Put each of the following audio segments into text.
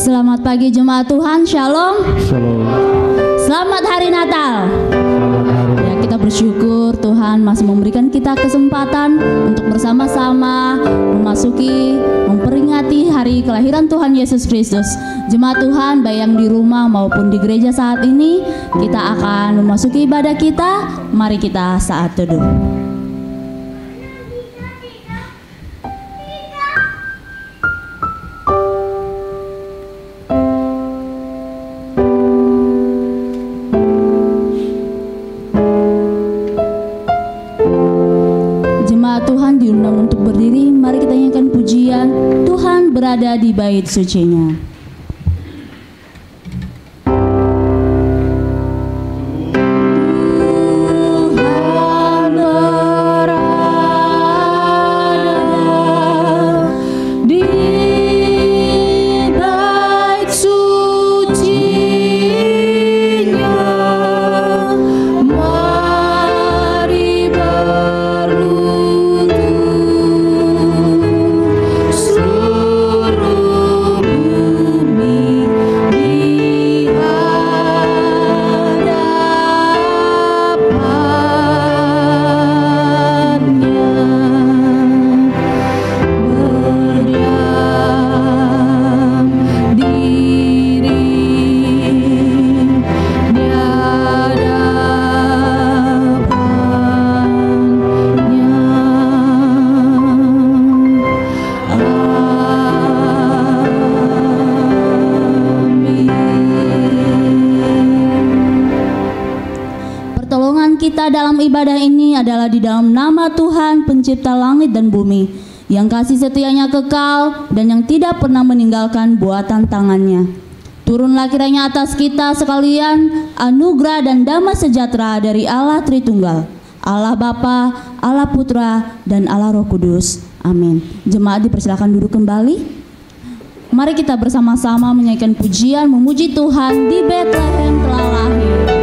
Selamat pagi jemaat Tuhan, Shalom. Shalom. Selamat hari Natal. Ya, kita bersyukur Tuhan masih memberikan kita kesempatan untuk bersama-sama memperingati hari kelahiran Tuhan Yesus Kristus. Jemaat Tuhan, baik yang di rumah maupun di gereja saat ini, kita akan memasuki ibadah kita. Mari kita saat teduh. Berada di bait sucinya. Dalam ibadah ini adalah di dalam nama Tuhan pencipta langit dan bumi, yang kasih setianya kekal dan yang tidak pernah meninggalkan buatan tangannya. Turunlah kiranya atas kita sekalian anugerah dan damai sejahtera dari Allah Tritunggal, Allah Bapa, Allah Putra, dan Allah Roh Kudus. Amin. Jemaat dipersilakan duduk kembali. Mari kita bersama-sama menyanyikan pujian memuji Tuhan di Bethlehem telah lahir. Di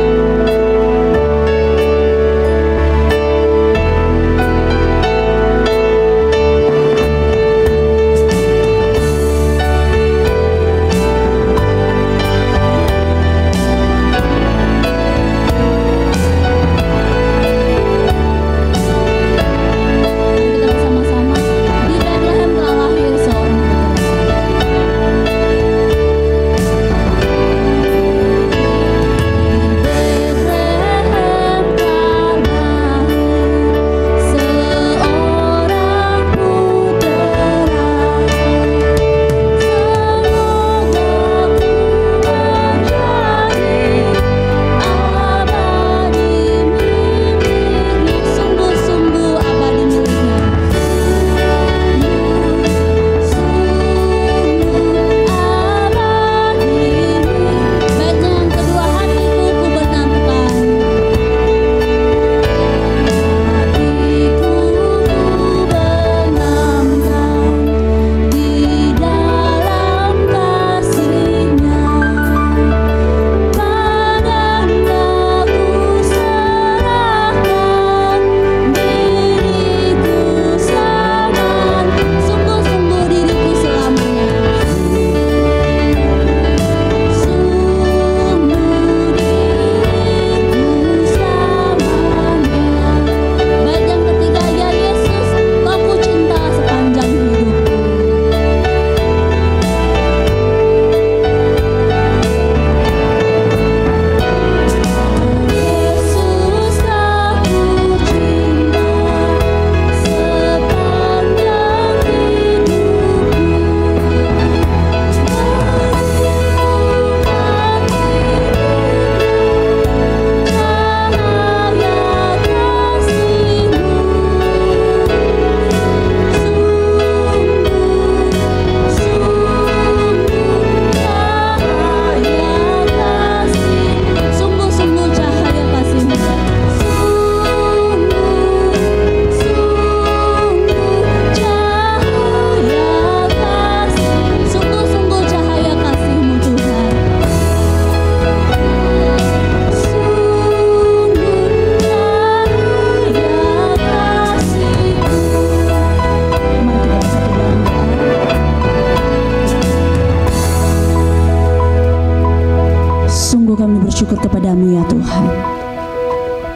bersyukur kepadamu ya Tuhan,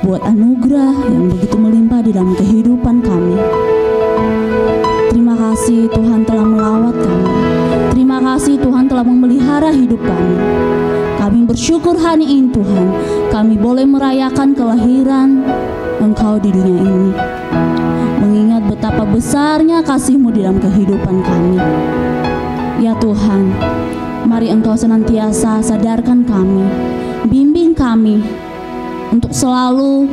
buat anugerah yang begitu melimpah di dalam kehidupan kami. Terima kasih Tuhan telah melawat kami. Terima kasih Tuhan telah memelihara hidup kami. Kami bersyukur hari ini Tuhan, kami boleh merayakan kelahiran Engkau di dunia ini, mengingat betapa besarnya kasih-Mu di dalam kehidupan kami. Ya Tuhan, mari Engkau senantiasa sadarkan kami, bimbing kami untuk selalu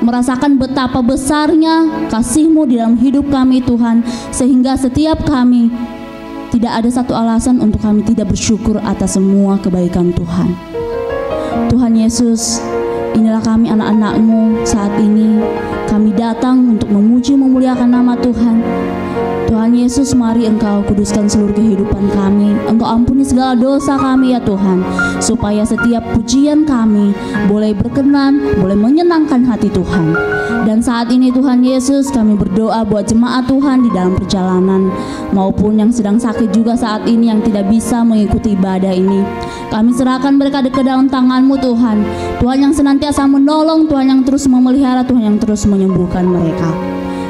merasakan betapa besarnya kasih-Mu di dalam hidup kami Tuhan, sehingga setiap kami tidak ada satu alasan untuk kami tidak bersyukur atas semua kebaikan Tuhan. Tuhan Yesus, inilah kami anak-anak-Mu saat ini. Kami datang untuk memuji memuliakan nama Tuhan. Tuhan Yesus, mari Engkau kuduskan seluruh kehidupan kami. Engkau ampuni segala dosa kami ya Tuhan, supaya setiap pujian kami boleh berkenan, boleh menyenangkan hati Tuhan. Dan saat ini Tuhan Yesus, kami berdoa buat jemaat Tuhan di dalam perjalanan, maupun yang sedang sakit juga saat ini, yang tidak bisa mengikuti ibadah ini. Kami serahkan mereka ke dalam tangan-Mu Tuhan. Tuhan yang senantiasa menolong, Tuhan yang terus memelihara, Tuhan yang terus menyembuhkan mereka.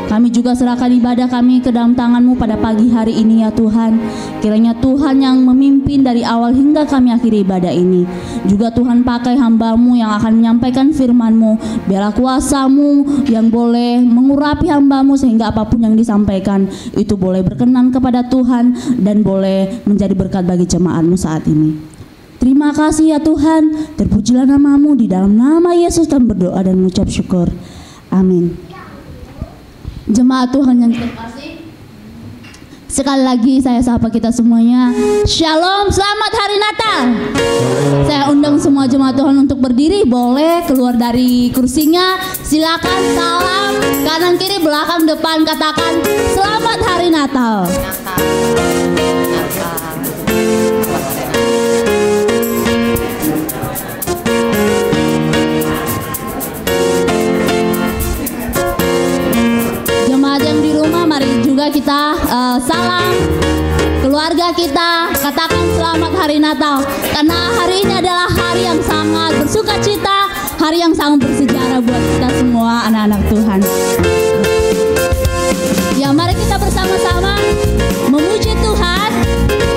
Kami juga serahkan ibadah kami ke dalam tangan-Mu pada pagi hari ini ya Tuhan. Kiranya Tuhan yang memimpin dari awal hingga kami akhiri ibadah ini. Juga Tuhan pakai hamba-Mu yang akan menyampaikan firman-Mu. Biarlah kuasa-Mu yang boleh mengurapi hamba-Mu, sehingga apapun yang disampaikan itu boleh berkenan kepada Tuhan dan boleh menjadi berkat bagi jemaat-Mu saat ini. Terima kasih ya Tuhan, terpujilah nama-Mu. Di dalam nama Yesus kami berdoa dan mengucap syukur. Amin. Jemaat Tuhan yang terkasih, sekali lagi saya sapa kita semuanya. Shalom, selamat hari Natal. Saya undang semua jemaat Tuhan untuk berdiri. Boleh keluar dari kursinya. Silakan, salam kanan kiri belakang depan, katakan selamat hari Natal. Kita salam keluarga kita, katakan selamat hari Natal, karena hari ini adalah hari yang sangat bersuka cita, hari yang sangat bersejarah buat kita semua anak-anak Tuhan. Ya, mari kita bersama-sama memuji Tuhan.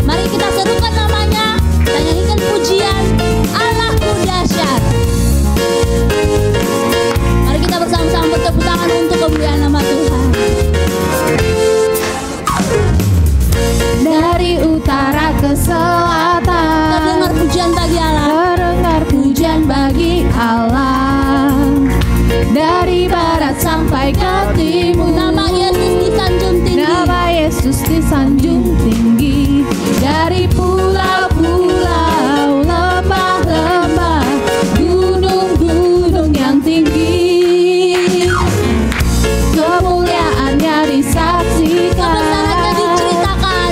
Mari kita serukan namanya dan nyanyikan pujian Allahku dahsyat. Mari kita bersama-sama bertepuk tangan untuk kemuliaan nama Tuhan. Dari utara ke selatan, terdengar pujian bagi Allah. Terdengar pujian bagi Allah. Dari barat sampai ke timur, nama Yesus disanjung tinggi. Nama Yesus disanjung tinggi. Dari pulau-pulau, lembah-lembah, gunung-gunung yang tinggi, kemuliaannya disaksikan,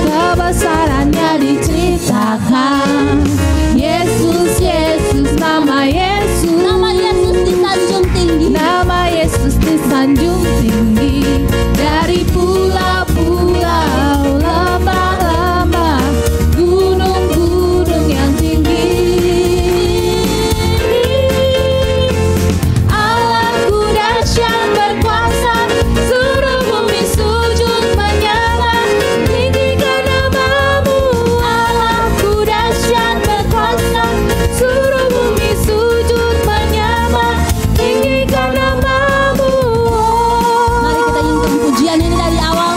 kebesarannya diceritakan. Yesus, Yesus, nama Yesus. Nama Yesus disanjung tinggi. Nama Yesus disanjung tinggi. Dari pulau-pulau, lembah-lembah, gunung-gunung yang tinggi. Allahku dahsyat berkuasa, seluruh bumi sujud menyembah. Tinggikan namamu. Allahku dahsyat berkuasa, seluruh bumi sujud menyembah. Tinggikan namamu. Mari kita nyanyikan pujian ini dari awal.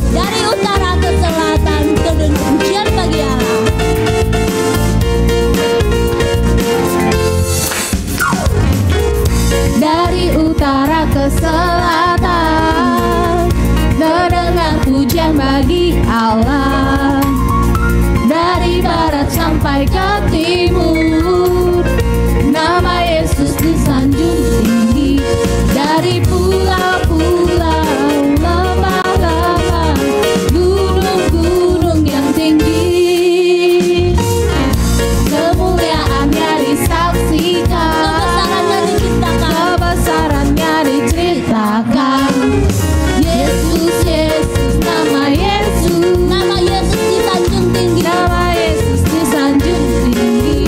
Dari utara ke selatan, terdengar pujian bagi Allah. Dari utara ke selatan, terdengar pujian bagi Allah. Dari barat sampai ke timur, nama Yesus disanjung tinggi. Dari pulau-pulau, lembah-lembah, gunung-gunung yang tinggi, kemuliaannya disaksikan, kebesarannya diceritakan. Yesus, Yesus, nama Yesus. Nama Yesus disanjung tinggi. Nama Yesus disanjung tinggi.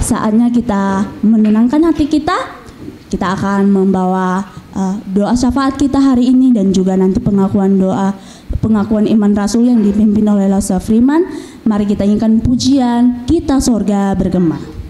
saatnya kita menenangkan hati kita. Kita akan membawa doa syafaat kita hari ini dan juga nanti pengakuan iman rasul yang dipimpin oleh Lasa Freeman. Mari kita nyanyikan pujian Kita Sorga Bergema.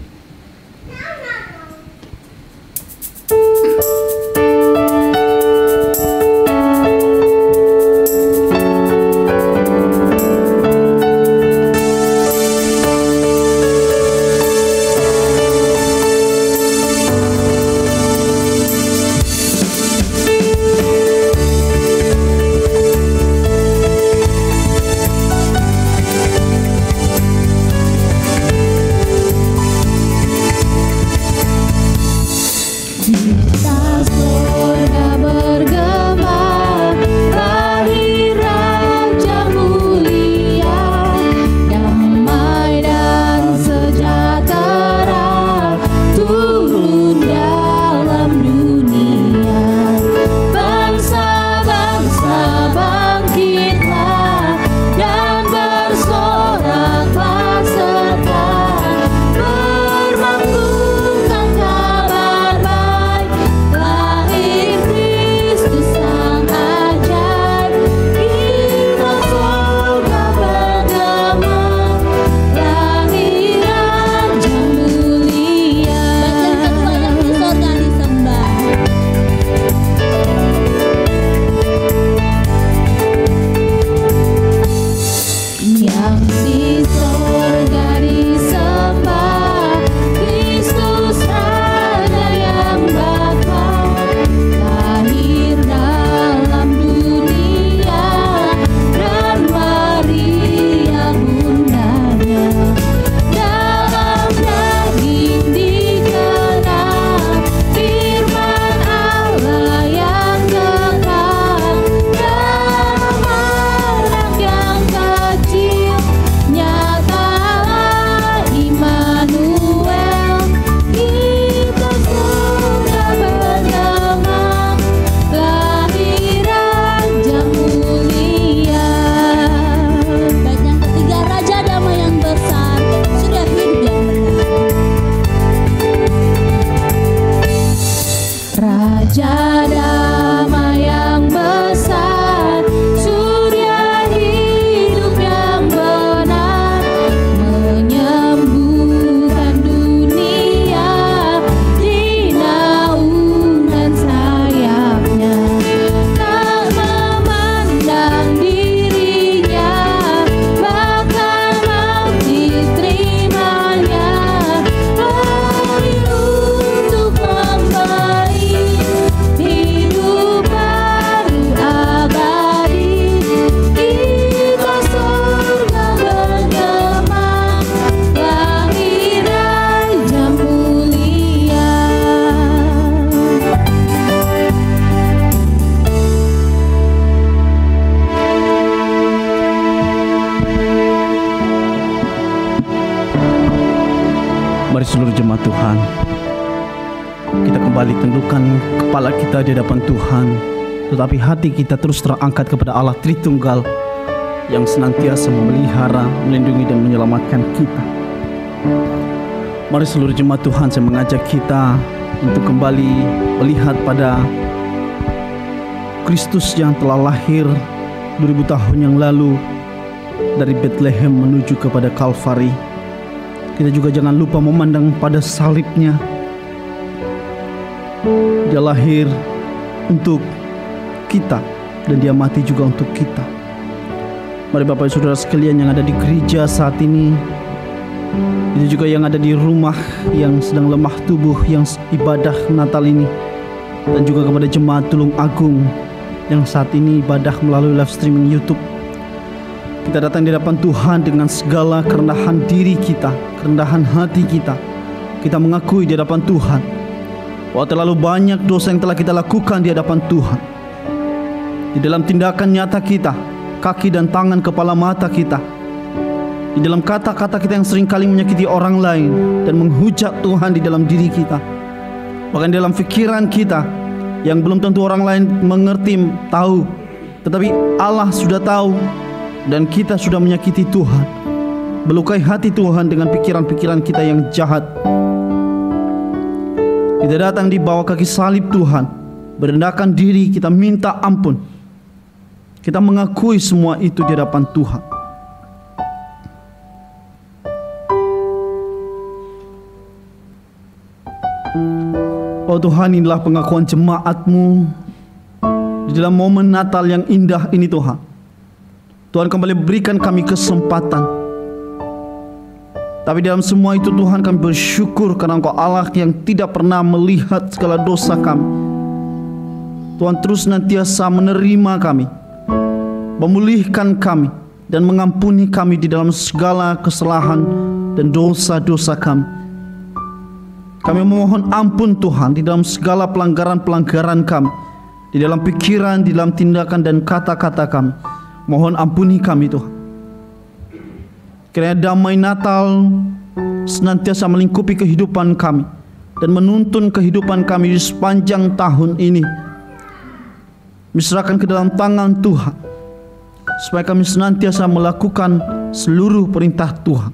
Mari seluruh jemaat Tuhan, kita kembali tundukkan kepala kita di hadapan Tuhan, tetapi hati kita terus terangkat kepada Allah Tritunggal yang senantiasa memelihara, melindungi dan menyelamatkan kita. Mari seluruh jemaat Tuhan, saya mengajak kita untuk kembali melihat pada Kristus yang telah lahir 2000 tahun yang lalu dari Bethlehem menuju kepada Kalvari. Kita juga jangan lupa memandang pada salibnya. Dia lahir untuk kita dan dia mati juga untuk kita. Mari Bapak dan Saudara sekalian yang ada di gereja saat ini, itu juga yang ada di rumah yang sedang lemah tubuh yang ibadah Natal ini, dan juga kepada jemaat Tulung Agung yang saat ini ibadah melalui live streaming YouTube. Kita datang di hadapan Tuhan dengan segala kerendahan diri kita, kerendahan hati kita. Kita mengakui di hadapan Tuhan bahwa terlalu banyak dosa yang telah kita lakukan di hadapan Tuhan. Di dalam tindakan nyata kita, kaki dan tangan, kepala mata kita, di dalam kata-kata kita yang seringkali menyakiti orang lain dan menghujat Tuhan di dalam diri kita. Bahkan dalam pikiran kita yang belum tentu orang lain mengerti, tahu, tetapi Allah sudah tahu, dan kita sudah menyakiti Tuhan. melukai hati Tuhan dengan pikiran-pikiran kita yang jahat. Kita datang di bawah kaki salib Tuhan, merendahkan diri, kita minta ampun. Kita mengakui semua itu di hadapan Tuhan. Oh Tuhan, inilah pengakuan jemaat-Mu di dalam momen Natal yang indah ini Tuhan. Tuhan kembali berikan kami kesempatan. Tapi dalam semua itu Tuhan, kami bersyukur karena Engkau Allah yang tidak pernah melihat segala dosa kami. Tuhan terus nantiasa menerima kami, memulihkan kami, dan mengampuni kami di dalam segala kesalahan dan dosa-dosa kami. Kami memohon ampun Tuhan di dalam segala pelanggaran-pelanggaran kami, di dalam pikiran, di dalam tindakan dan kata-kata kami. Mohon ampuni kami Tuhan. Kiranya damai Natal senantiasa melingkupi kehidupan kami dan menuntun kehidupan kami di sepanjang tahun ini. Diserahkan ke dalam tangan Tuhan, supaya kami senantiasa melakukan seluruh perintah Tuhan.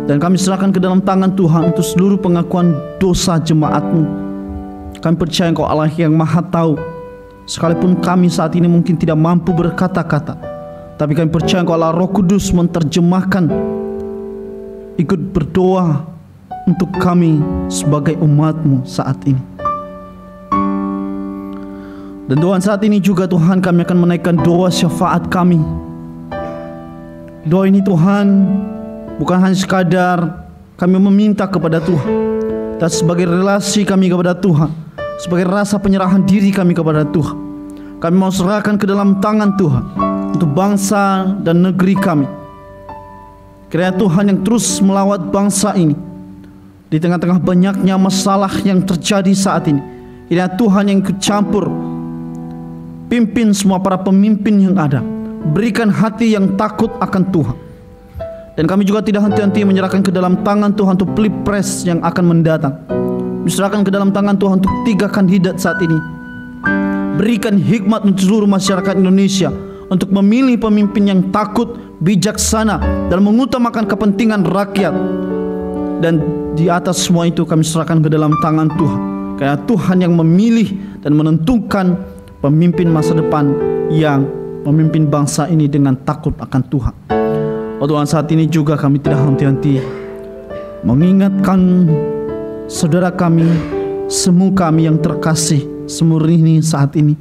Dan kami serahkan ke dalam tangan Tuhan untuk seluruh pengakuan dosa jemaat-Mu. Kami percaya Engkau Allah yang Maha Tahu. Sekalipun kami saat ini mungkin tidak mampu berkata-kata, tapi kami percaya Engkau Allah Roh Kudus menerjemahkan, ikut berdoa untuk kami sebagai umat-Mu saat ini. Dan Tuhan, saat ini juga Tuhan, kami akan menaikkan doa syafaat kami. Doa ini Tuhan, bukan hanya sekadar kami meminta kepada Tuhan, tapi sebagai relasi kami kepada Tuhan, sebagai rasa penyerahan diri kami kepada Tuhan. Kami mau serahkan ke dalam tangan Tuhan untuk bangsa dan negeri kami. Kiranya Tuhan yang terus melawat bangsa ini di tengah-tengah banyaknya masalah yang terjadi saat ini. Kiranya Tuhan yang ikut campur, pimpin semua para pemimpin yang ada, berikan hati yang takut akan Tuhan. Dan kami juga tidak henti-henti menyerahkan ke dalam tangan Tuhan untuk pilpres yang akan mendatang. Diserahkan ke dalam tangan Tuhan untuk 3 kandidat saat ini. Berikan hikmat untuk seluruh masyarakat Indonesia untuk memilih pemimpin yang takut, bijaksana, dan mengutamakan kepentingan rakyat. Dan di atas semua itu kami serahkan ke dalam tangan Tuhan, karena Tuhan yang memilih dan menentukan pemimpin masa depan yang memimpin bangsa ini dengan takut akan Tuhan. Oh Tuhan, saat ini juga kami tidak henti-henti mengingatkan saudara kami, semua kami yang terkasih semua ini saat ini.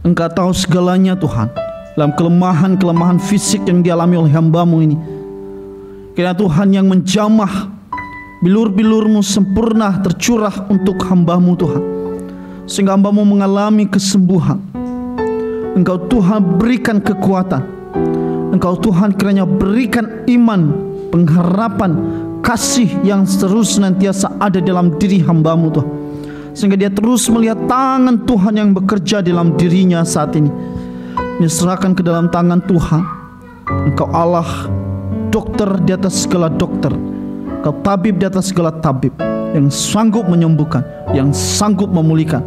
Engkau tahu segalanya Tuhan, dalam kelemahan-kelemahan fisik yang dialami oleh hamba-Mu ini. Kiranya Tuhan yang menjamah bilur-bilur-Mu sempurna tercurah untuk hamba-Mu Tuhan, sehingga hamba-Mu mengalami kesembuhan. Engkau Tuhan berikan kekuatan. Engkau Tuhan kiranya berikan iman, pengharapan, kasih yang terus senantiasa ada dalam diri hamba-Mu Tuhan, sehingga dia terus melihat tangan Tuhan yang bekerja dalam dirinya saat ini. Diserahkan ke dalam tangan Tuhan. Engkau Allah, dokter di atas segala dokter, Engkau tabib di atas segala tabib, yang sanggup menyembuhkan, yang sanggup memulihkan.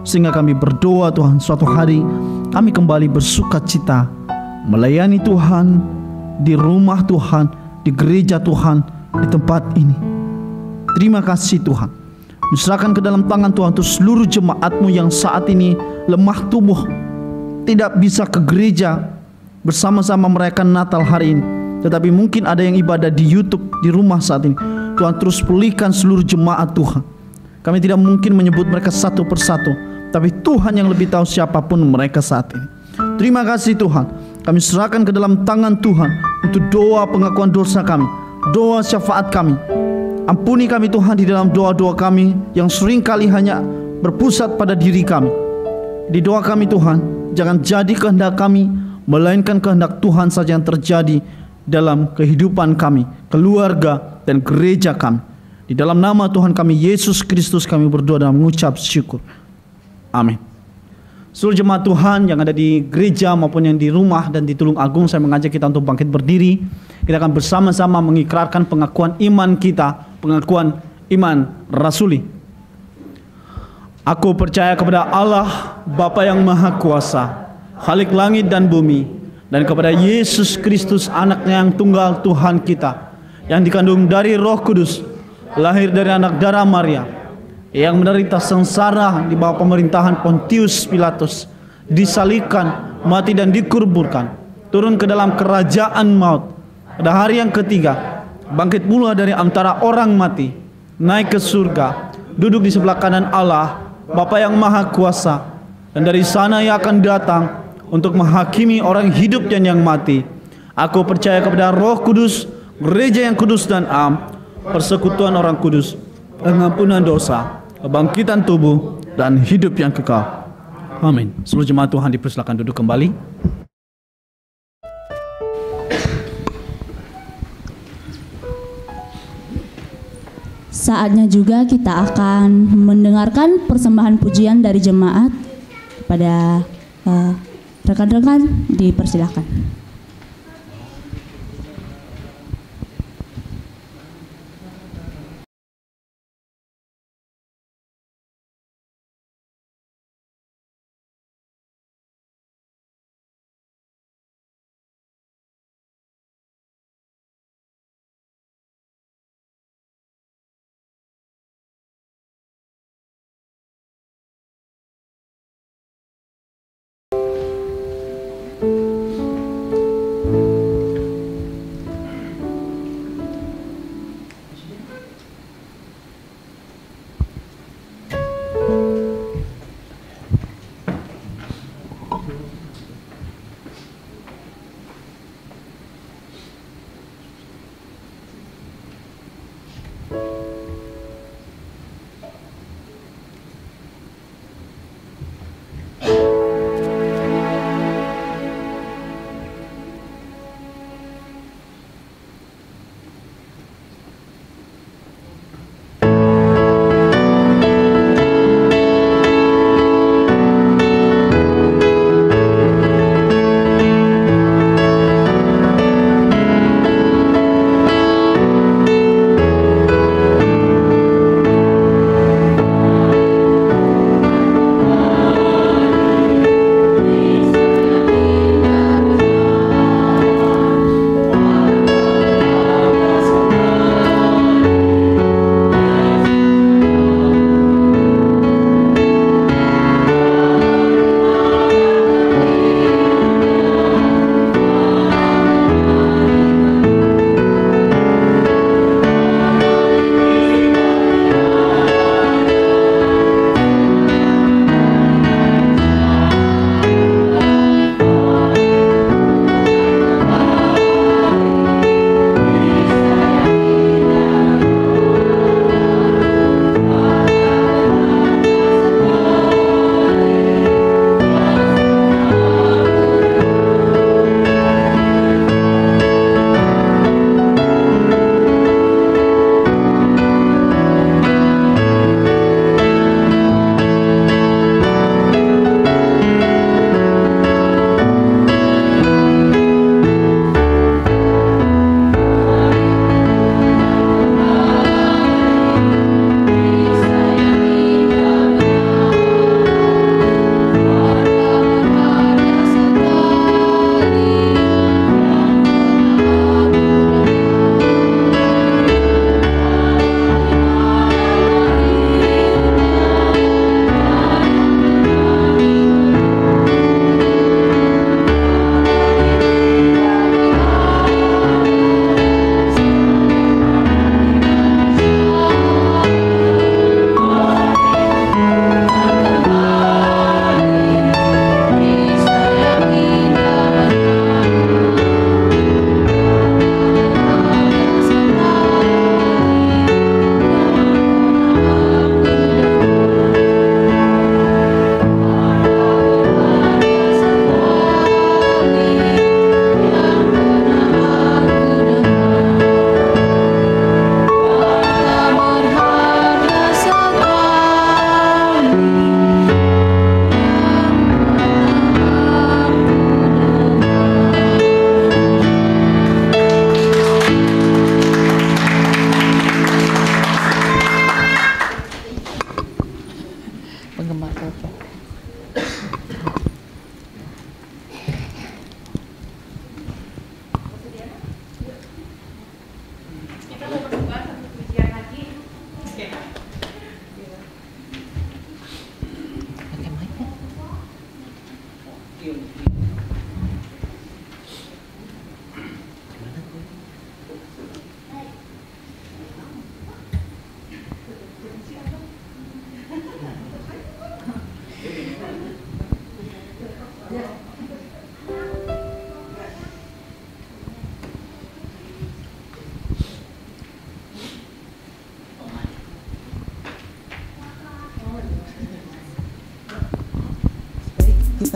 Sehingga kami berdoa Tuhan, suatu hari kami kembali bersuka cita melayani Tuhan di rumah Tuhan, di gereja Tuhan, di tempat ini. Terima kasih Tuhan. Diserahkan ke dalam tangan Tuhan untuk seluruh jemaat-Mu yang saat ini lemah tubuh, tidak bisa ke gereja bersama-sama merayakan Natal hari ini, tetapi mungkin ada yang ibadah di YouTube di rumah saat ini. Tuhan terus pulihkan seluruh jemaat Tuhan. Kami tidak mungkin menyebut mereka satu persatu, tapi Tuhan yang lebih tahu siapapun mereka saat ini. Terima kasih Tuhan. Kami serahkan ke dalam tangan Tuhan untuk doa pengakuan dosa kami, doa syafaat kami. Ampuni kami Tuhan di dalam doa-doa kami yang seringkali hanya berpusat pada diri kami. Di doa kami Tuhan, jangan jadi kehendak kami, melainkan kehendak Tuhan saja yang terjadi dalam kehidupan kami, keluarga, dan gereja kami. Di dalam nama Tuhan kami Yesus Kristus kami berdoa dan mengucap syukur. Amin. Seluruh jemaat Tuhan yang ada di gereja maupun yang di rumah dan di Tulung Agung, saya mengajak kita untuk bangkit berdiri. Kita akan bersama-sama mengikrarkan pengakuan iman kita, pengakuan iman rasuli. Aku percaya kepada Allah, Bapa yang Maha Kuasa, Khalik langit dan bumi, dan kepada Yesus Kristus, anaknya yang tunggal Tuhan kita, yang dikandung dari Roh Kudus, lahir dari anak darah Maria, yang menderita sengsara di bawah pemerintahan Pontius Pilatus, disalibkan, mati dan dikuburkan, turun ke dalam kerajaan maut, pada hari yang ketiga bangkit pula dari antara orang mati, naik ke surga, duduk di sebelah kanan Allah Bapa yang Maha Kuasa, dan dari sana Ia akan datang untuk menghakimi orang hidup dan yang mati. Aku percaya kepada Roh Kudus, gereja yang kudus dan am, persekutuan orang kudus, pengampunan dosa, kebangkitan tubuh, dan hidup yang kekal. Amin. Seluruh jemaat Tuhan dipersilakan duduk kembali. Saatnya juga kita akan mendengarkan persembahan pujian dari jemaat. Pada rekan-rekan dipersilakan.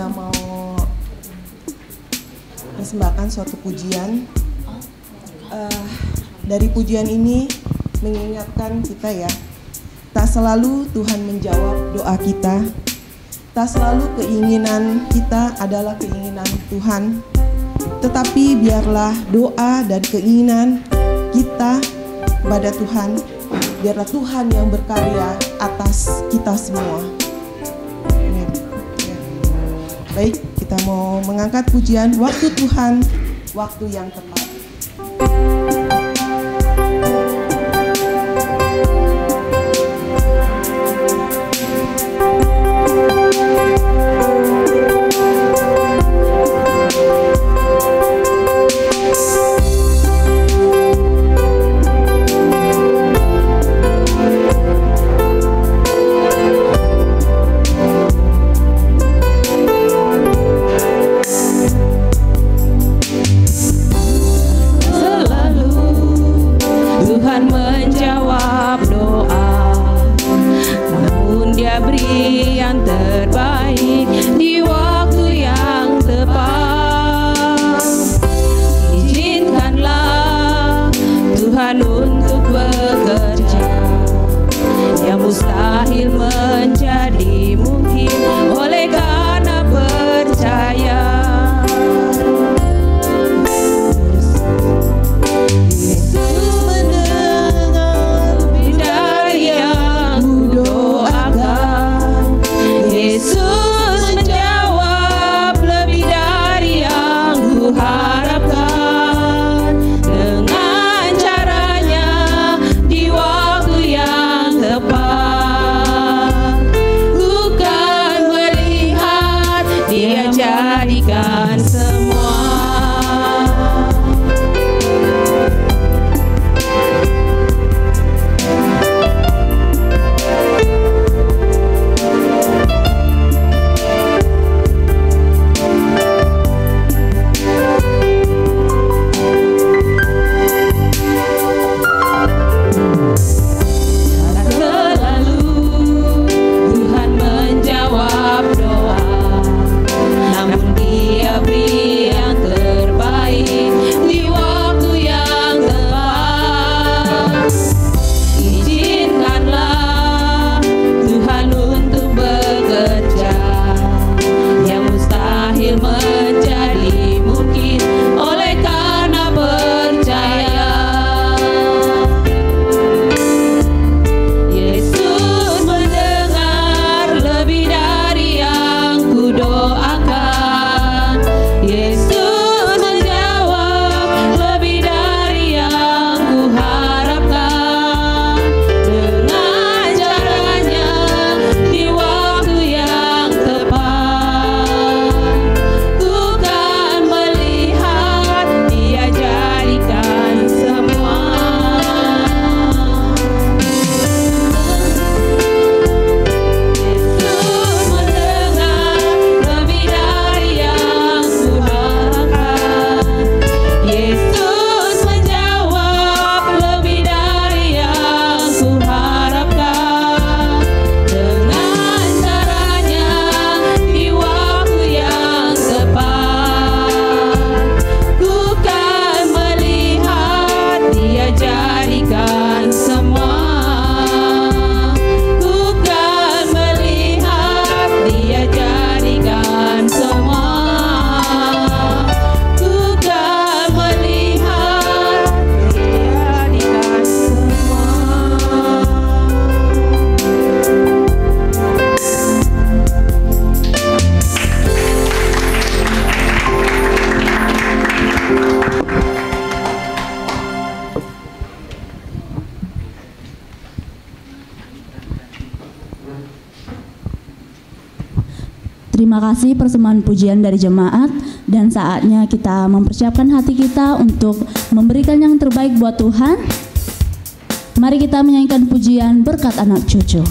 kita mau persembahkan suatu pujian. Dari pujian ini mengingatkan kita ya, tak selalu Tuhan menjawab doa kita, tak selalu keinginan kita adalah keinginan Tuhan, tetapi biarlah doa dan keinginan kita kepada Tuhan, biarlah Tuhan yang berkarya atas kita semua. Amin. Ya. Baik, kita mau mengangkat pujian Waktu Tuhan, Waktu yang Tepat. Terima kasih persembahan pujian dari jemaat, dan saatnya kita mempersiapkan hati kita untuk memberikan yang terbaik buat Tuhan. Mari kita menyanyikan pujian Berkat Anak Cucu.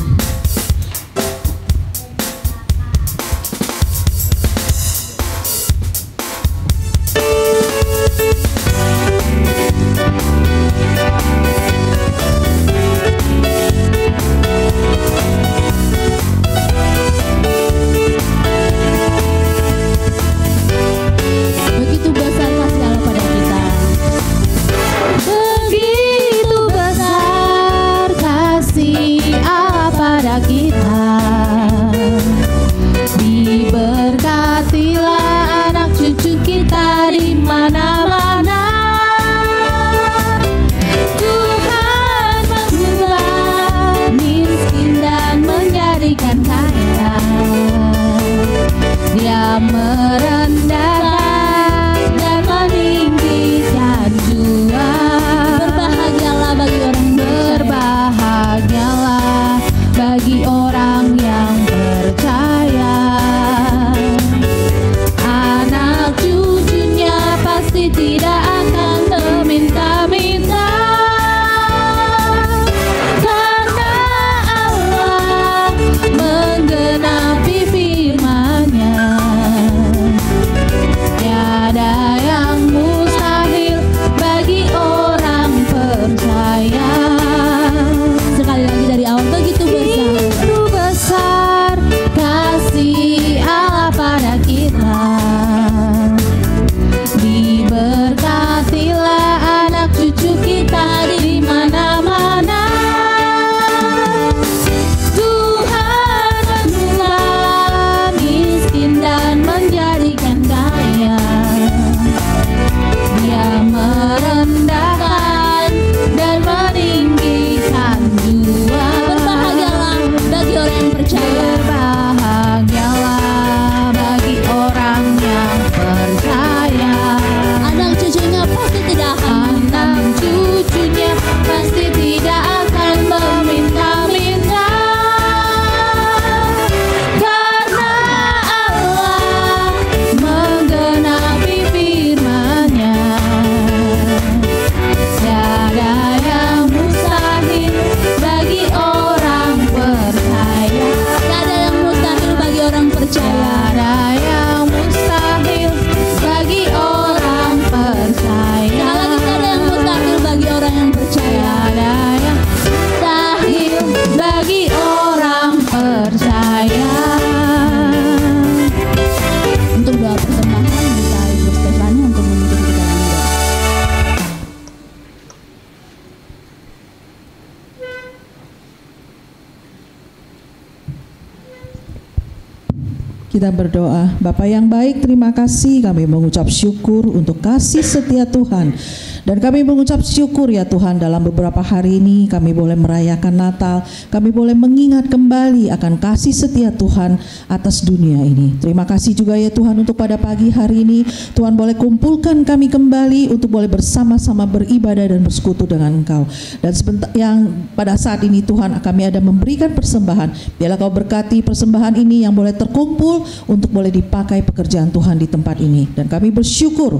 Kita berdoa. Bapa yang baik, terima kasih, kami mengucap syukur untuk kasih setia Tuhan. Dan kami mengucap syukur ya Tuhan, dalam beberapa hari ini kami boleh merayakan Natal, kami boleh mengingat kembali akan kasih setia Tuhan atas dunia ini. Terima kasih juga ya Tuhan untuk pada pagi hari ini Tuhan boleh kumpulkan kami kembali untuk boleh bersama-sama beribadah dan bersekutu dengan Engkau. Dan sebentar yang pada saat ini Tuhan kami ada memberikan persembahan. Biarlah Kau berkati persembahan ini yang boleh terkumpul untuk boleh dipakai pekerjaan Tuhan di tempat ini. Dan kami bersyukur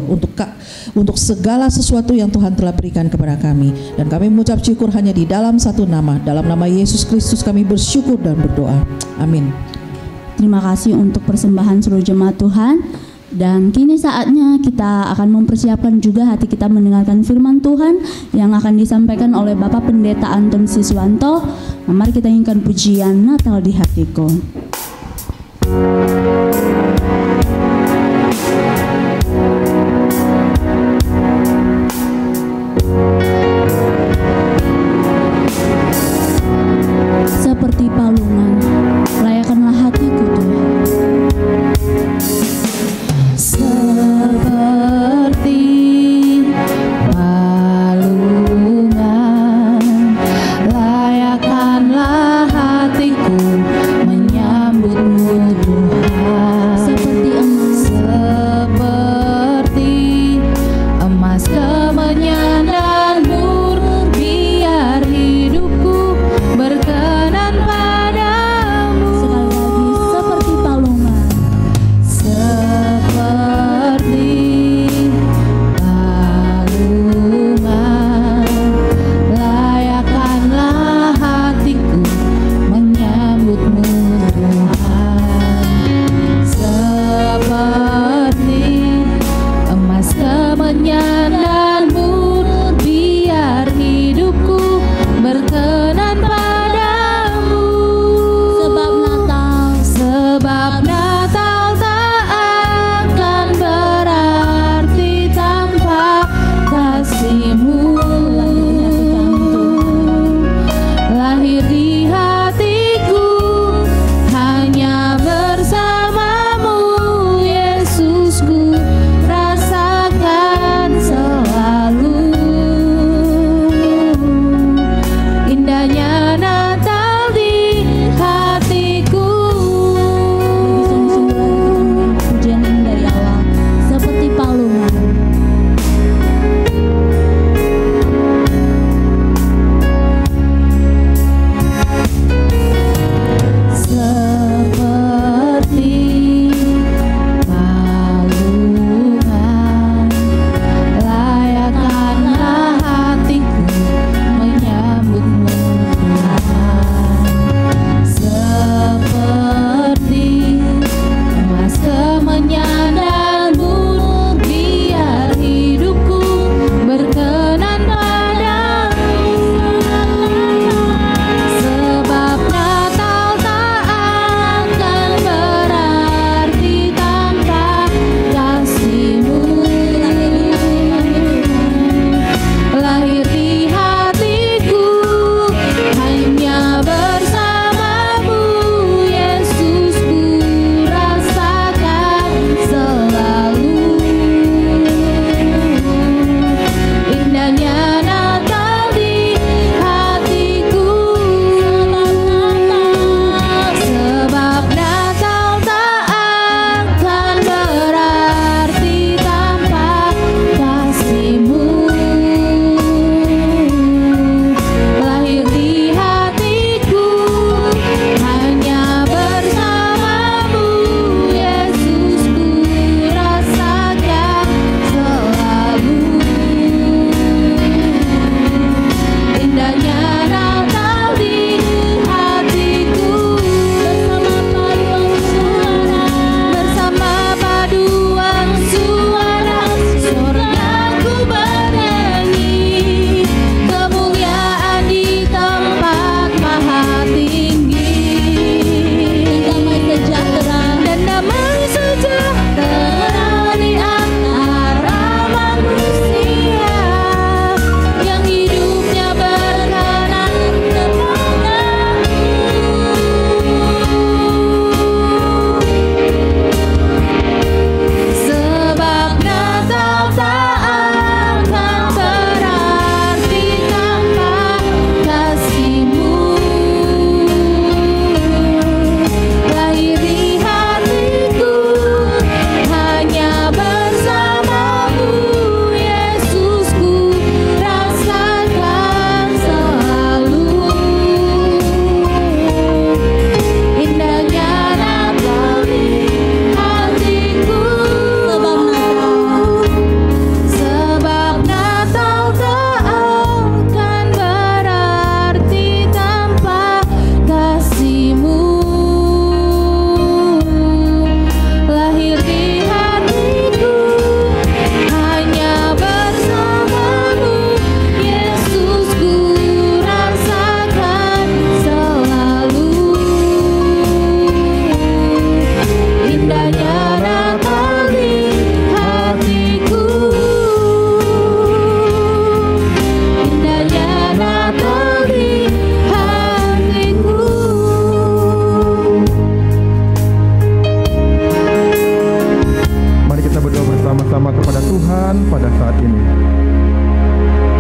untuk segala sesuatu yang Tuhan telah berikan kepada kami. Dan kami mengucap syukur hanya di dalam satu nama, dalam nama Yesus Kristus kami bersyukur dan berdoa. Amin. Terima kasih untuk persembahan seluruh jemaat Tuhan. Dan kini saatnya kita akan mempersiapkan juga hati kita mendengarkan firman Tuhan yang akan disampaikan oleh Bapak Pendeta Anton Siswanto. Mari kita nyanyikan pujian Natal di Hatiku. Seperti palungan, layakanlah hatiku Tuhan. Seperti palungan, layakkanlah hatiku menyambutmu Tuhan.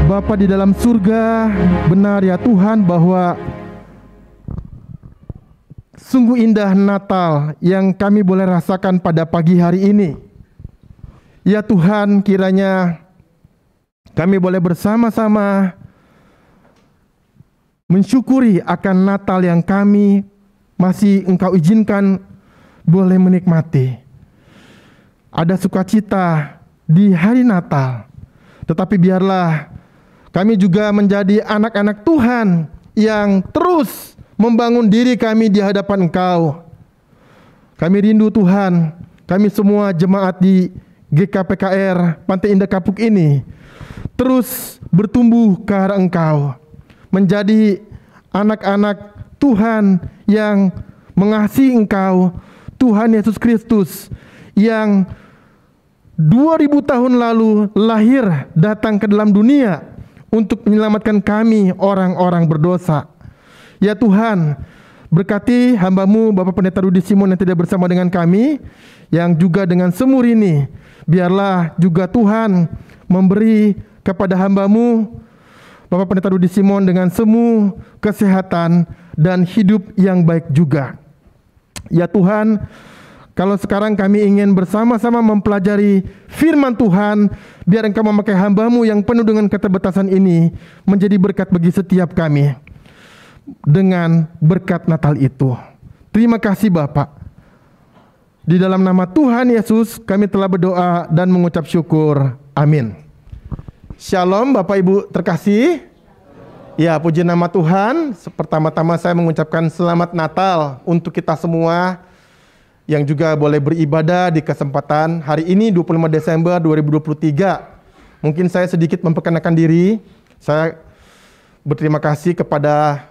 Bapa di dalam surga, benar ya Tuhan bahwa sungguh indah Natal yang kami boleh rasakan pada pagi hari ini. Ya Tuhan, kiranya kami boleh bersama-sama mensyukuri akan Natal yang kami masih Engkau izinkan boleh menikmati. Ada sukacita di hari Natal, tetapi biarlah kami juga menjadi anak-anak Tuhan yang terus membangun diri kami di hadapan Engkau. Kami rindu Tuhan, kami semua jemaat di GKPKR Pantai Indah Kapuk ini terus bertumbuh ke arah Engkau, menjadi anak-anak Tuhan yang mengasihi Engkau, Tuhan Yesus Kristus yang 2000 tahun lalu lahir datang ke dalam dunia untuk menyelamatkan kami orang-orang berdosa. Ya Tuhan, berkati hamba-Mu Bapak Pendeta Rudi Simon yang tidak bersama dengan kami, yang juga dengan semur ini, biarlah juga Tuhan memberi kepada hamba-Mu Bapak Pendeta Rudi Simon dengan semu kesehatan dan hidup yang baik juga. Ya Tuhan, kalau sekarang kami ingin bersama-sama mempelajari firman Tuhan, biar Engkau memakai hamba-Mu yang penuh dengan keterbatasan ini menjadi berkat bagi setiap kami dengan berkat Natal itu. Terima kasih Bapak. Di dalam nama Tuhan Yesus kami telah berdoa dan mengucap syukur. Amin. Shalom Bapak Ibu terkasih. Ya, puji nama Tuhan. Pertama-tama saya mengucapkan selamat Natal untuk kita semua yang juga boleh beribadah di kesempatan hari ini 25 Desember 2023. Mungkin saya sedikit memperkenalkan diri. Saya berterima kasih kepada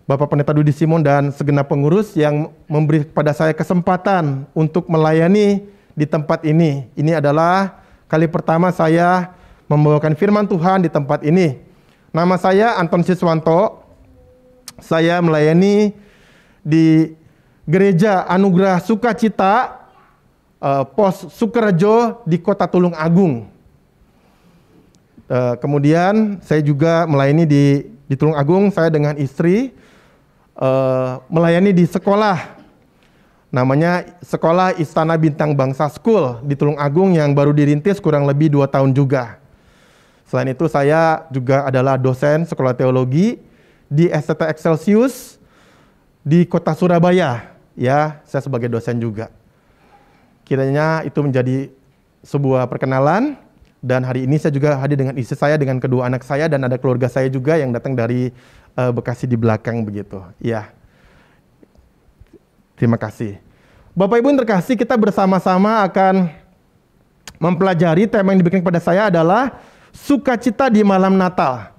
Bapak Pendeta Rudi Simon dan segenap pengurus yang memberi kepada saya kesempatan untuk melayani di tempat ini. Ini adalah kali pertama saya membawakan firman Tuhan di tempat ini. Nama saya Anton Siswanto. Saya melayani di Gereja Anugerah Sukacita Pos Sukorejo di Kota Tulung Agung. Kemudian saya juga melayani di Tulung Agung. Saya dengan istri melayani di sekolah, namanya Sekolah Istana Bintang Bangsa School di Tulung Agung yang baru dirintis kurang lebih 2 tahun juga. Selain itu saya juga adalah dosen sekolah teologi di STT Excelsius di Kota Surabaya. Ya, saya sebagai dosen juga. Kiranya itu menjadi sebuah perkenalan, dan hari ini saya juga hadir dengan istri saya, dengan kedua anak saya, dan ada keluarga saya juga yang datang dari Bekasi di belakang begitu. Ya, terima kasih. Bapak Ibu yang terkasih, kita bersama-sama akan mempelajari tema yang diberikan kepada saya adalah sukacita di malam Natal.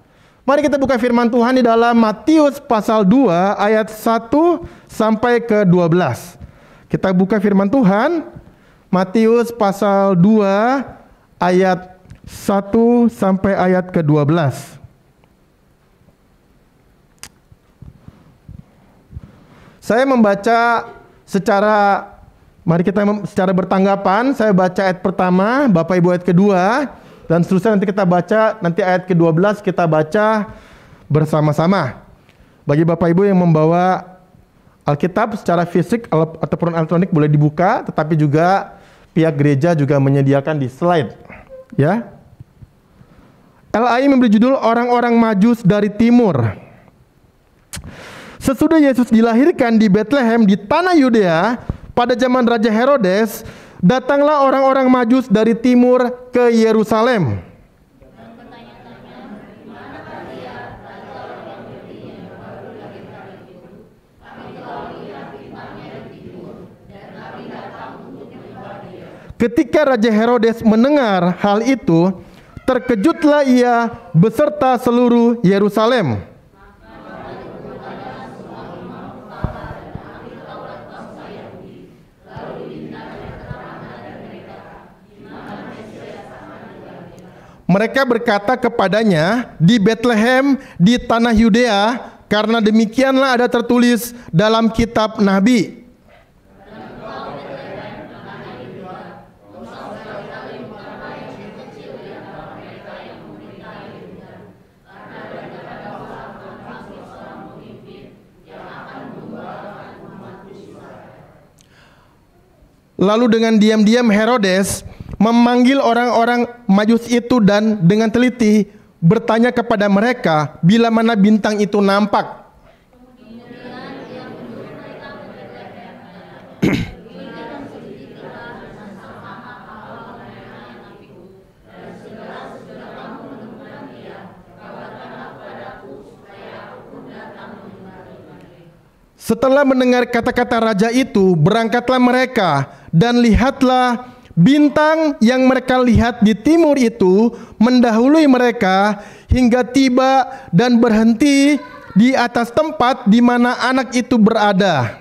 Mari kita buka firman Tuhan di dalam Matius pasal 2 ayat 1 sampai ke 12. Kita buka firman Tuhan, Matius pasal 2 ayat 1 sampai ayat ke 12. Saya membaca mari kita secara bertanggapan. Saya baca ayat pertama, Bapak Ibu ayat kedua, dan seterusnya nanti kita baca, nanti ayat ke-12 kita baca bersama-sama. Bagi Bapak Ibu yang membawa Alkitab secara fisik ataupun elektronik boleh dibuka, tetapi juga pihak gereja juga menyediakan di slide. Ya. LAI memberi judul Orang-orang Majus dari Timur. Sesudah Yesus dilahirkan di Bethlehem di tanah Yudea pada zaman Raja Herodes, datanglah orang-orang Majus dari timur ke Yerusalem. Ketika Raja Herodes mendengar hal itu, terkejutlah ia beserta seluruh Yerusalem. Mereka berkata kepadanya, di Bethlehem di tanah Yudea, karena demikianlah ada tertulis dalam kitab Nabi. Lalu dengan diam-diam Herodes memanggil orang-orang Majus itu dan dengan teliti bertanya kepada mereka bila mana bintang itu nampak. Setelah mendengar kata-kata raja itu, berangkatlah mereka, dan lihatlah bintang yang mereka lihat di timur itu mendahului mereka hingga tiba dan berhenti di atas tempat di mana anak itu berada.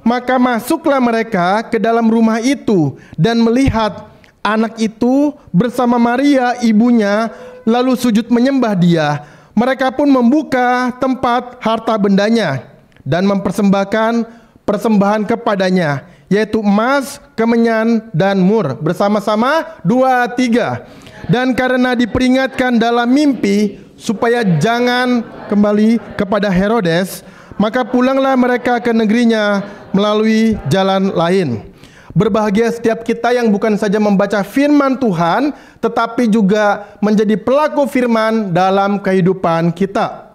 Maka masuklah mereka ke dalam rumah itu dan melihat anak itu bersama Maria ibunya, lalu sujud menyembah dia. Mereka pun membuka tempat harta bendanya dan mempersembahkan persembahan kepadanya, yaitu emas, kemenyan, dan mur, bersama-sama 2-3. Dan karena diperingatkan dalam mimpi supaya jangan kembali kepada Herodes, maka pulanglah mereka ke negerinya melalui jalan lain. Berbahagia setiap kita yang bukan saja membaca firman Tuhan, tetapi juga menjadi pelaku firman dalam kehidupan kita.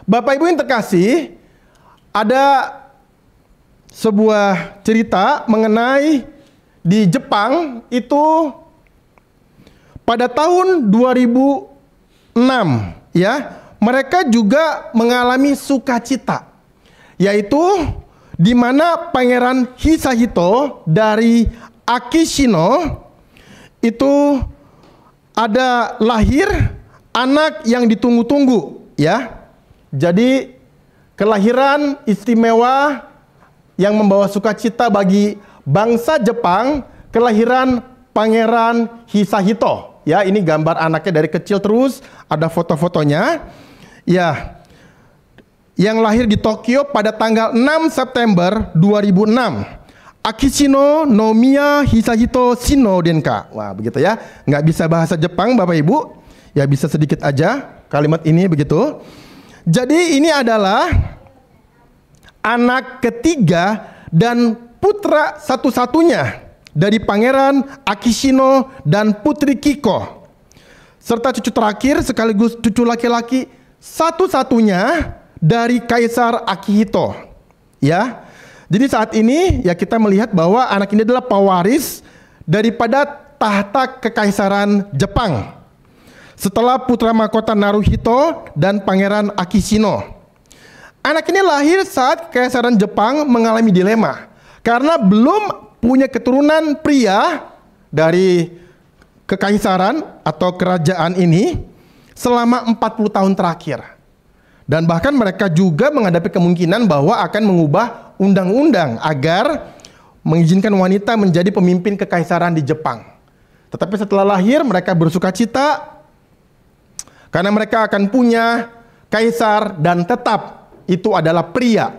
Bapak Ibu yang terkasih, ada sebuah cerita mengenai di Jepang itu pada tahun 2006 ya, mereka juga mengalami sukacita, yaitu di mana Pangeran Hisahito dari Akishino itu ada lahir anak yang ditunggu-tunggu ya. Jadi kelahiran istimewa yang membawa sukacita bagi bangsa Jepang, kelahiran Pangeran Hisahito ya. Ini gambar anaknya dari kecil, terus ada foto-fotonya ya, yang lahir di Tokyo pada tanggal 6 September 2006. Akishino no Miya Hisahito Shino Denka. Wah, begitu ya. Nggak bisa bahasa Jepang Bapak Ibu. Ya bisa sedikit aja kalimat ini begitu. Jadi ini adalah anak ketiga dan putra satu-satunya dari Pangeran Akishino dan Putri Kiko, serta cucu terakhir sekaligus cucu laki-laki satu-satunya dari Kaisar Akihito ya. Jadi saat ini ya kita melihat bahwa anak ini adalah pewaris daripada tahta kekaisaran Jepang setelah putra mahkota Naruhito dan Pangeran Akishino. Anak ini lahir saat kekaisaran Jepang mengalami dilema karena belum punya keturunan pria dari kekaisaran atau kerajaan ini selama 40 tahun terakhir. Dan bahkan mereka juga menghadapi kemungkinan bahwa akan mengubah undang-undang agar mengizinkan wanita menjadi pemimpin kekaisaran di Jepang. Tetapi setelah lahir mereka bersukacita karena mereka akan punya kaisar dan tetap itu adalah pria.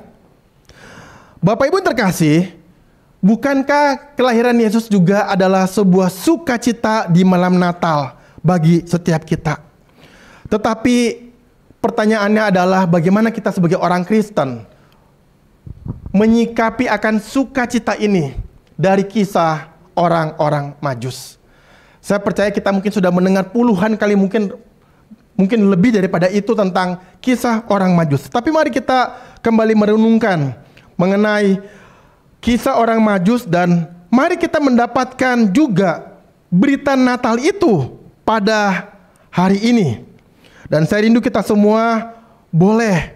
Bapak Ibu terkasih, bukankah kelahiran Yesus juga adalah sebuah sukacita di malam Natal bagi setiap kita? Tetapi pertanyaannya adalah bagaimana kita sebagai orang Kristen menyikapi akan sukacita ini dari kisah orang-orang Majus. Saya percaya kita mungkin sudah mendengar puluhan kali, mungkin lebih daripada itu tentang kisah orang Majus. Tapi mari kita kembali merenungkan mengenai kisah orang Majus dan mari kita mendapatkan juga berita Natal itu pada hari ini. Dan saya rindu kita semua boleh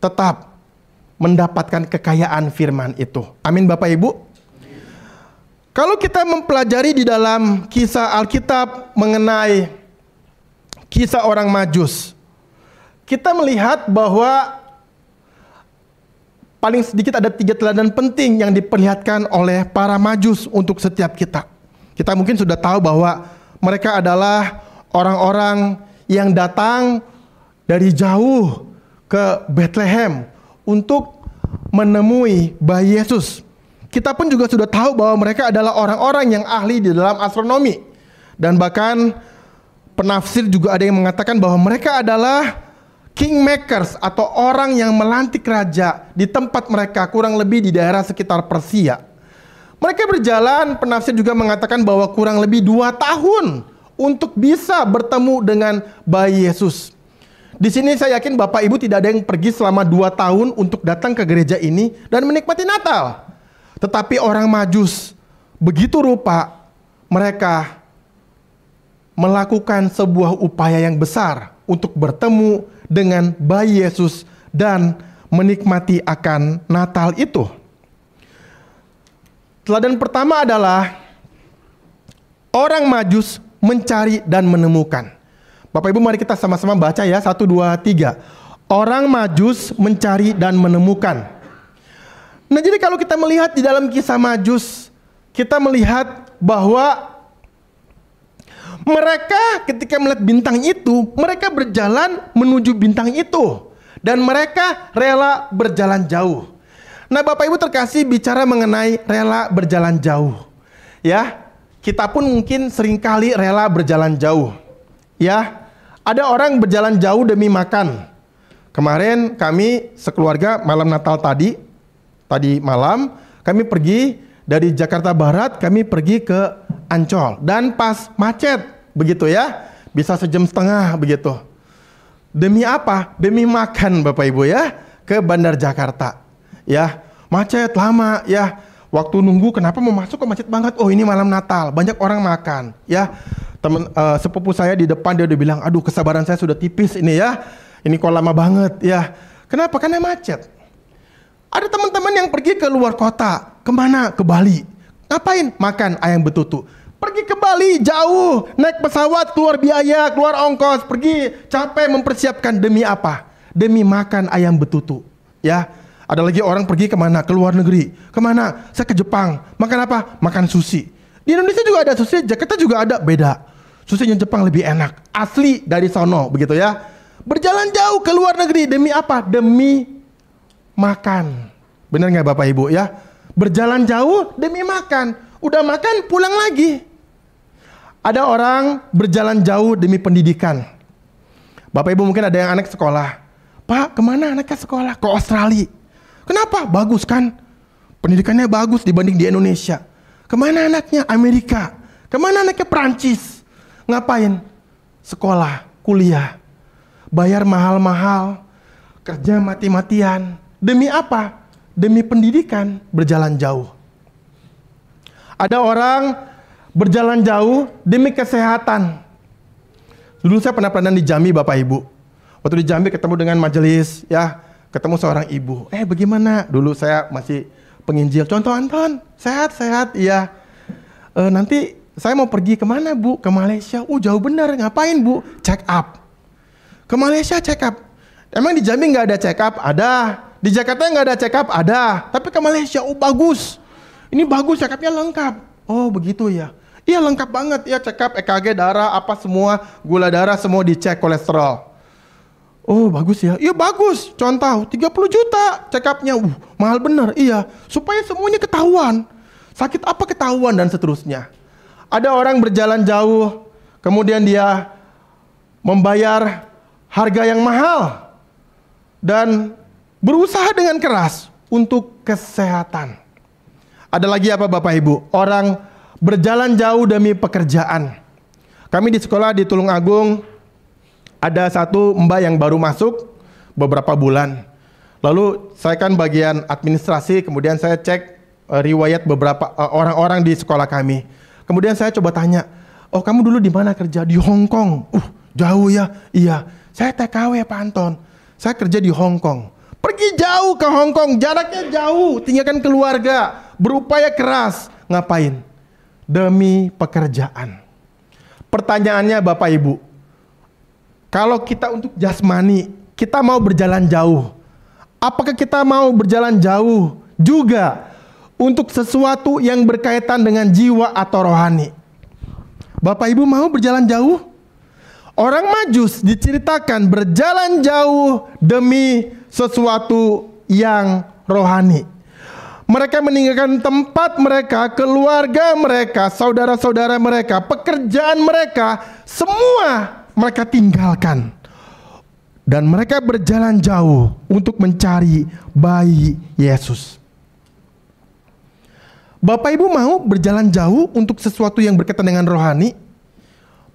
tetap mendapatkan kekayaan firman itu. Amin Bapak Ibu. Kalau kita mempelajari di dalam kisah Alkitab mengenai kisah orang Majus, kita melihat bahwa paling sedikit ada 3 teladan penting yang diperlihatkan oleh para Majus untuk setiap kita. Kita mungkin sudah tahu bahwa mereka adalah orang-orang yang datang dari jauh ke Bethlehem untuk menemui bayi Yesus. Kita pun juga sudah tahu bahwa mereka adalah orang-orang yang ahli di dalam astronomi. Dan bahkan penafsir juga ada yang mengatakan bahwa mereka adalah kingmakers atau orang yang melantik raja di tempat mereka, kurang lebih di daerah sekitar Persia. Mereka berjalan, penafsir juga mengatakan bahwa kurang lebih 2 tahun untuk bisa bertemu dengan bayi Yesus. Di sini saya yakin Bapak Ibu tidak ada yang pergi selama 2 tahun untuk datang ke gereja ini dan menikmati Natal. Tetapi orang Majus begitu rupa mereka melakukan sebuah upaya yang besar untuk bertemu dengan bayi Yesus dan menikmati akan Natal itu. Teladan pertama adalah orang Majus mencari dan menemukan. Bapak Ibu mari kita sama-sama baca ya, 1, 2, 3. Orang Majus mencari dan menemukan. Nah, jadi kalau kita melihat di dalam kisah Majus, kita melihat bahwa mereka ketika melihat bintang itu, mereka berjalan menuju bintang itu. Dan mereka rela berjalan jauh. Nah, Bapak Ibu terkasih, bicara mengenai rela berjalan jauh. Ya, kita pun mungkin seringkali rela berjalan jauh. Ya, ada orang berjalan jauh demi makan. Kemarin kami sekeluarga malam Natal tadi malam, kami pergi dari Jakarta Barat, kami pergi ke Ancol. Dan pas macet, begitu ya, bisa 1,5 jam begitu. Demi apa? Demi makan Bapak Ibu ya, ke Bandar Jakarta. Ya, macet lama ya. Waktu nunggu kenapa mau masuk kok macet banget? Oh, ini malam Natal, banyak orang makan ya. Temen sepupu saya di depan dia udah bilang, aduh kesabaran saya sudah tipis ini ya. Ini kok lama banget ya. Kenapa? Karena macet. Ada teman-teman yang pergi ke luar kota. Kemana? Ke Bali. Ngapain? Makan ayam betutu. Pergi ke Bali jauh, naik pesawat, keluar biaya, keluar ongkos, pergi capek mempersiapkan demi apa? Demi makan ayam betutu. Ya. Ada lagi orang pergi kemana? Ke luar negeri. Kemana? Saya ke Jepang. Makan apa? Makan sushi. Di Indonesia juga ada sushi, Jakarta juga ada, beda. Sushinya Jepang lebih enak, asli dari sono, begitu ya. Berjalan jauh ke luar negeri, demi apa? Demi makan. Benar nggak Bapak Ibu ya? Berjalan jauh demi makan. Udah makan, pulang lagi. Ada orang berjalan jauh demi pendidikan. Bapak Ibu mungkin ada yang anak sekolah. Pak, kemana anaknya sekolah? Ke Australia. Kenapa? Bagus kan? Pendidikannya bagus dibanding di Indonesia. Kemana anaknya? Amerika. Kemana anaknya? Perancis. Ngapain? Sekolah, kuliah. Bayar mahal-mahal. Kerja mati-matian. Demi apa? Demi pendidikan, berjalan jauh. Ada orang berjalan jauh demi kesehatan. Dulu saya pernah di Jambi Bapak Ibu. Waktu di Jambi ketemu dengan majelis, ya, ketemu seorang ibu. Bagaimana? Dulu saya masih penginjil. Contoh Anton, sehat-sehat, iya. Nanti saya mau pergi kemana Bu? Ke Malaysia. Jauh benar. Ngapain Bu? Check up. Ke Malaysia check up. Emang di Jambi nggak ada check up? Ada. Di Jakarta nggak ada check up? Ada. Tapi ke Malaysia, bagus. Ini bagus, check upnya lengkap. Oh begitu ya. Iya lengkap banget ya, check up, EKG, darah, apa semua, gula darah semua dicek, kolesterol. Oh bagus ya, iya bagus. Contoh 30 juta check upnya, mahal bener, iya. Supaya semuanya ketahuan, sakit apa ketahuan dan seterusnya. Ada orang berjalan jauh, kemudian dia membayar harga yang mahal dan berusaha dengan keras untuk kesehatan. Ada lagi apa Bapak Ibu? Orang berjalan jauh demi pekerjaan. Kami di sekolah di Tulungagung ada satu mbak yang baru masuk beberapa bulan. Lalu saya kan bagian administrasi, kemudian saya cek riwayat beberapa orang-orang di sekolah kami. Kemudian saya coba tanya, oh kamu dulu di mana kerja? Di Hong Kong. Jauh ya? Iya. Saya TKW Pak Anton. Saya kerja di Hong Kong. Pergi jauh ke Hong Kong, jaraknya jauh, tinggalkan keluarga, berupaya keras. Ngapain? Demi pekerjaan. Pertanyaannya Bapak Ibu, kalau kita untuk jasmani, kita mau berjalan jauh, apakah kita mau berjalan jauh juga untuk sesuatu yang berkaitan dengan jiwa atau rohani? Bapak Ibu mau berjalan jauh? Orang Majus diceritakan berjalan jauh demi sesuatu yang rohani. Mereka meninggalkan tempat mereka, keluarga mereka, saudara-saudara mereka, pekerjaan mereka, semua mereka tinggalkan dan mereka berjalan jauh untuk mencari bayi Yesus. Bapak Ibu mau berjalan jauh untuk sesuatu yang berkaitan dengan rohani?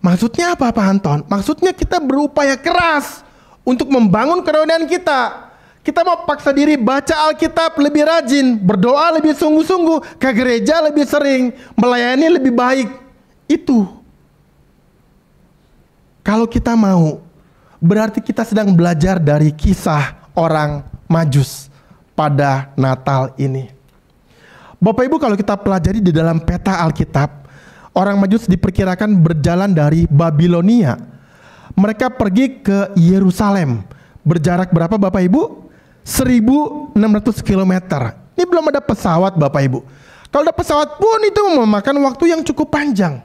Maksudnya apa Pak Anton? Maksudnya kita berupaya keras untuk membangun kerohanian kita. Kita mau paksa diri baca Alkitab lebih rajin, berdoa lebih sungguh-sungguh, ke gereja lebih sering, melayani lebih baik. Itu. Kalau kita mau, berarti kita sedang belajar dari kisah orang Majus pada Natal ini. Bapak Ibu, kalau kita pelajari di dalam peta Alkitab, orang Majus diperkirakan berjalan dari Babilonia. Mereka pergi ke Yerusalem. Berjarak berapa Bapak Ibu? 1.600 km. Ini belum ada pesawat Bapak Ibu. Kalau ada pesawat pun itu memakan waktu yang cukup panjang.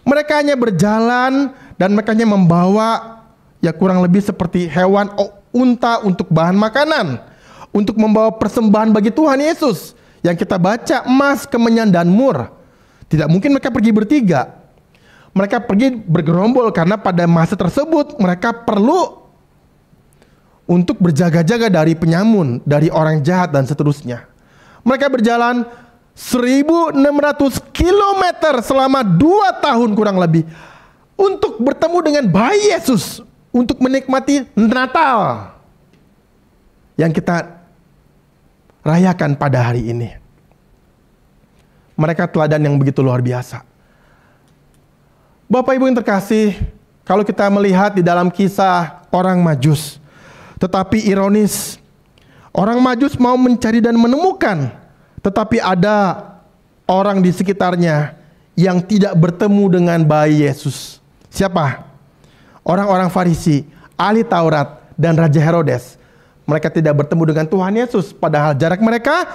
Mereka hanya berjalan dan mereka hanya membawa ya kurang lebih seperti hewan unta untuk bahan makanan, untuk membawa persembahan bagi Tuhan Yesus. Yang kita baca emas, kemenyan, dan mur. Tidak mungkin mereka pergi bertiga. Mereka pergi bergerombol karena pada masa tersebut mereka perlu untuk berjaga-jaga dari penyamun, dari orang jahat dan seterusnya. Mereka berjalan 1.600 km selama 2 tahun kurang lebih untuk bertemu dengan bayi Yesus, untuk menikmati Natal yang kita rayakan pada hari ini. Mereka teladan yang begitu luar biasa. Bapak Ibu yang terkasih, kalau kita melihat di dalam kisah orang Majus, tetapi ironis, orang Majus mau mencari dan menemukan, tetapi ada orang di sekitarnya yang tidak bertemu dengan bayi Yesus. Siapa? Orang-orang Farisi, ahli Taurat, dan Raja Herodes. Mereka tidak bertemu dengan Tuhan Yesus, padahal jarak mereka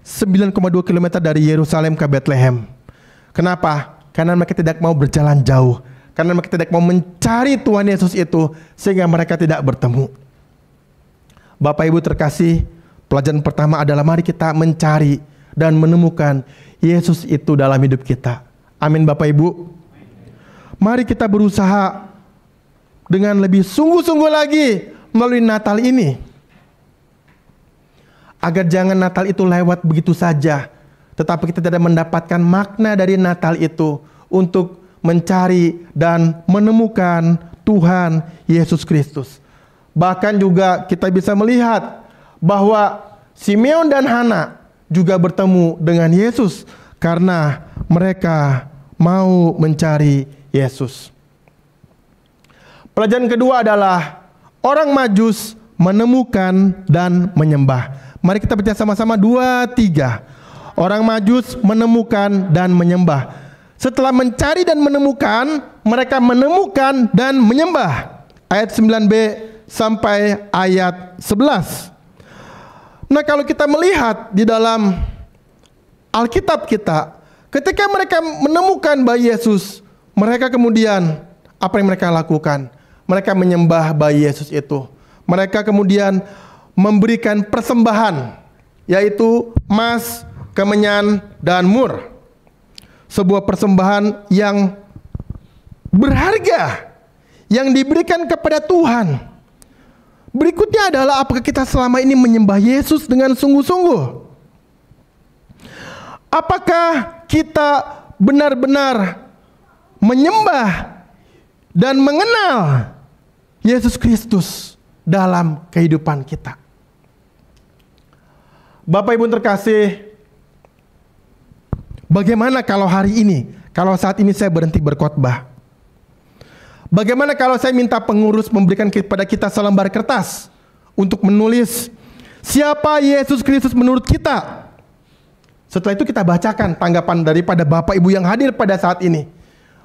9,2 km dari Yerusalem ke Bethlehem. Kenapa? Karena mereka tidak mau berjalan jauh. Karena mereka tidak mau mencari Tuhan Yesus itu, sehingga mereka tidak bertemu. Bapak Ibu terkasih, pelajaran pertama adalah mari kita mencari dan menemukan Yesus itu dalam hidup kita. Amin Bapak Ibu. Mari kita berusaha dengan lebih sungguh-sungguh lagi melalui Natal ini, agar jangan Natal itu lewat begitu saja, tetapi kita tidak mendapatkan makna dari Natal itu untuk mencari dan menemukan Tuhan Yesus Kristus. Bahkan juga kita bisa melihat bahwa Simeon dan Hana juga bertemu dengan Yesus karena mereka mau mencari Yesus. Pelajaran kedua adalah orang Majus menemukan dan menyembah. Mari kita baca sama-sama 2-3. Orang Majus menemukan dan menyembah. Setelah mencari dan menemukan, mereka menemukan dan menyembah. Ayat 9b sampai ayat 11. Nah, kalau kita melihat di dalam Alkitab kita, ketika mereka menemukan bayi Yesus, mereka kemudian apa yang mereka lakukan? Mereka menyembah bayi Yesus itu. Mereka kemudian memberikan persembahan, yaitu emas, kemenyan, dan mur. Sebuah persembahan yang berharga yang diberikan kepada Tuhan. Berikutnya adalah apakah kita selama ini menyembah Yesus dengan sungguh-sungguh? Apakah kita benar-benar menyembah dan mengenal Yesus Kristus dalam kehidupan kita? Bapak Ibu terkasih, bagaimana kalau hari ini, kalau saat ini saya berhenti berkhotbah? Bagaimana kalau saya minta pengurus memberikan kepada kita selembar kertas untuk menulis siapa Yesus Kristus menurut kita? Setelah itu kita bacakan tanggapan daripada Bapak Ibu yang hadir pada saat ini.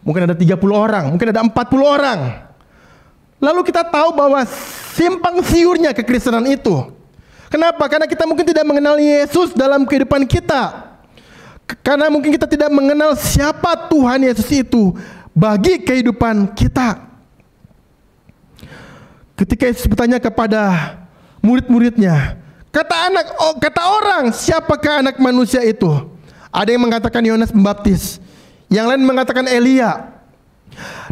Mungkin ada 30 orang, mungkin ada 40 orang. Lalu kita tahu bahwa simpang siurnya kekristenan itu. Kenapa? Karena kita mungkin tidak mengenal Yesus dalam kehidupan kita. Karena mungkin kita tidak mengenal siapa Tuhan Yesus itu bagi kehidupan kita. Ketika Yesus bertanya kepada murid-muridnya, kata orang, siapakah anak manusia itu? Ada yang mengatakan Yohanes Pembaptis, yang lain mengatakan Elia,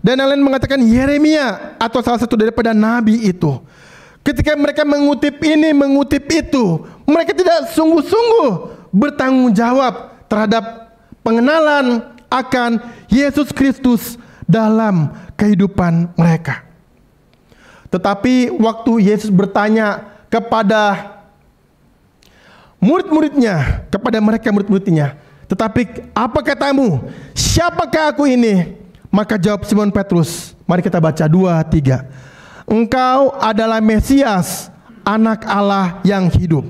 Dan yang lain mengatakan Yeremia atau salah satu daripada nabi itu. Ketika mereka mengutip ini, mengutip itu, mereka tidak sungguh-sungguh bertanggung jawab terhadap pengenalan akan Yesus Kristus dalam kehidupan mereka. Tetapi waktu Yesus bertanya kepada murid-muridnya, kepada mereka murid-muridnya, tetapi apa katamu? Siapakah aku ini? Maka jawab Simon Petrus. Mari kita baca 2-3. Engkau adalah Mesias, anak Allah yang hidup.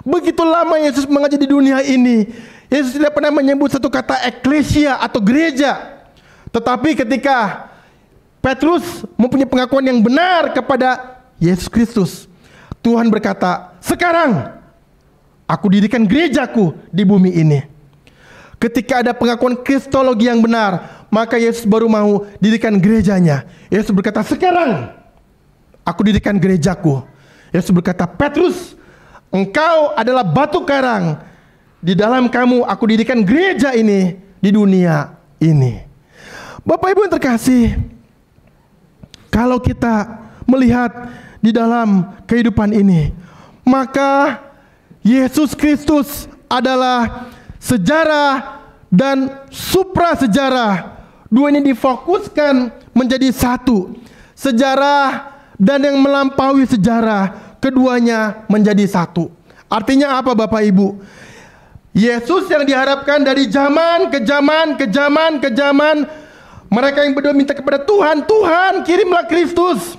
Begitu lama Yesus mengajar di dunia ini, Yesus tidak pernah menyebut satu kata eklesia atau gereja. Tetapi ketika Petrus mempunyai pengakuan yang benar kepada Yesus Kristus, Tuhan berkata, sekarang aku dirikan gerejaku di bumi ini. Ketika ada pengakuan kristologi yang benar, maka Yesus baru mau dirikan gerejanya. Yesus berkata, sekarang aku dirikan gerejaku. Yesus berkata, Petrus, engkau adalah batu karang. Di dalam kamu aku dirikan gereja ini di dunia ini. Bapak Ibu yang terkasih, kalau kita melihat di dalam kehidupan ini, maka Yesus Kristus adalah sejarah dan supra sejarah. Dua ini difokuskan menjadi satu. Sejarah dan yang melampaui sejarah, keduanya menjadi satu. Artinya apa Bapak Ibu? Yesus yang diharapkan dari zaman ke zaman ke zaman ke zaman, mereka yang berdoa minta kepada Tuhan, Tuhan kirimlah Kristus.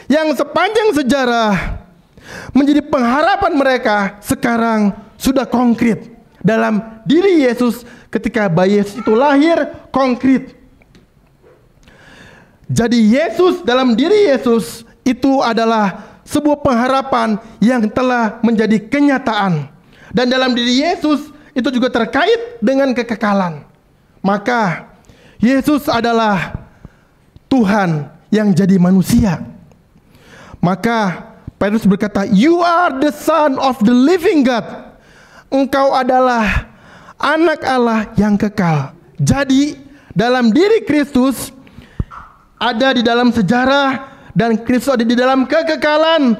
Yang sepanjang sejarah menjadi pengharapan mereka, sekarang sudah konkret dalam diri Yesus. Ketika bayi Yesus itu lahir, konkret. Jadi Yesus, dalam diri Yesus itu adalah sebuah pengharapan yang telah menjadi kenyataan. Dan dalam diri Yesus itu juga terkait dengan kekekalan. Maka Yesus adalah Tuhan yang jadi manusia. Maka Petrus berkata, you are the son of the living God. Engkau adalah anak Allah yang kekal. Jadi dalam diri Kristus ada di dalam sejarah, dan Kristus ada di dalam kekekalan.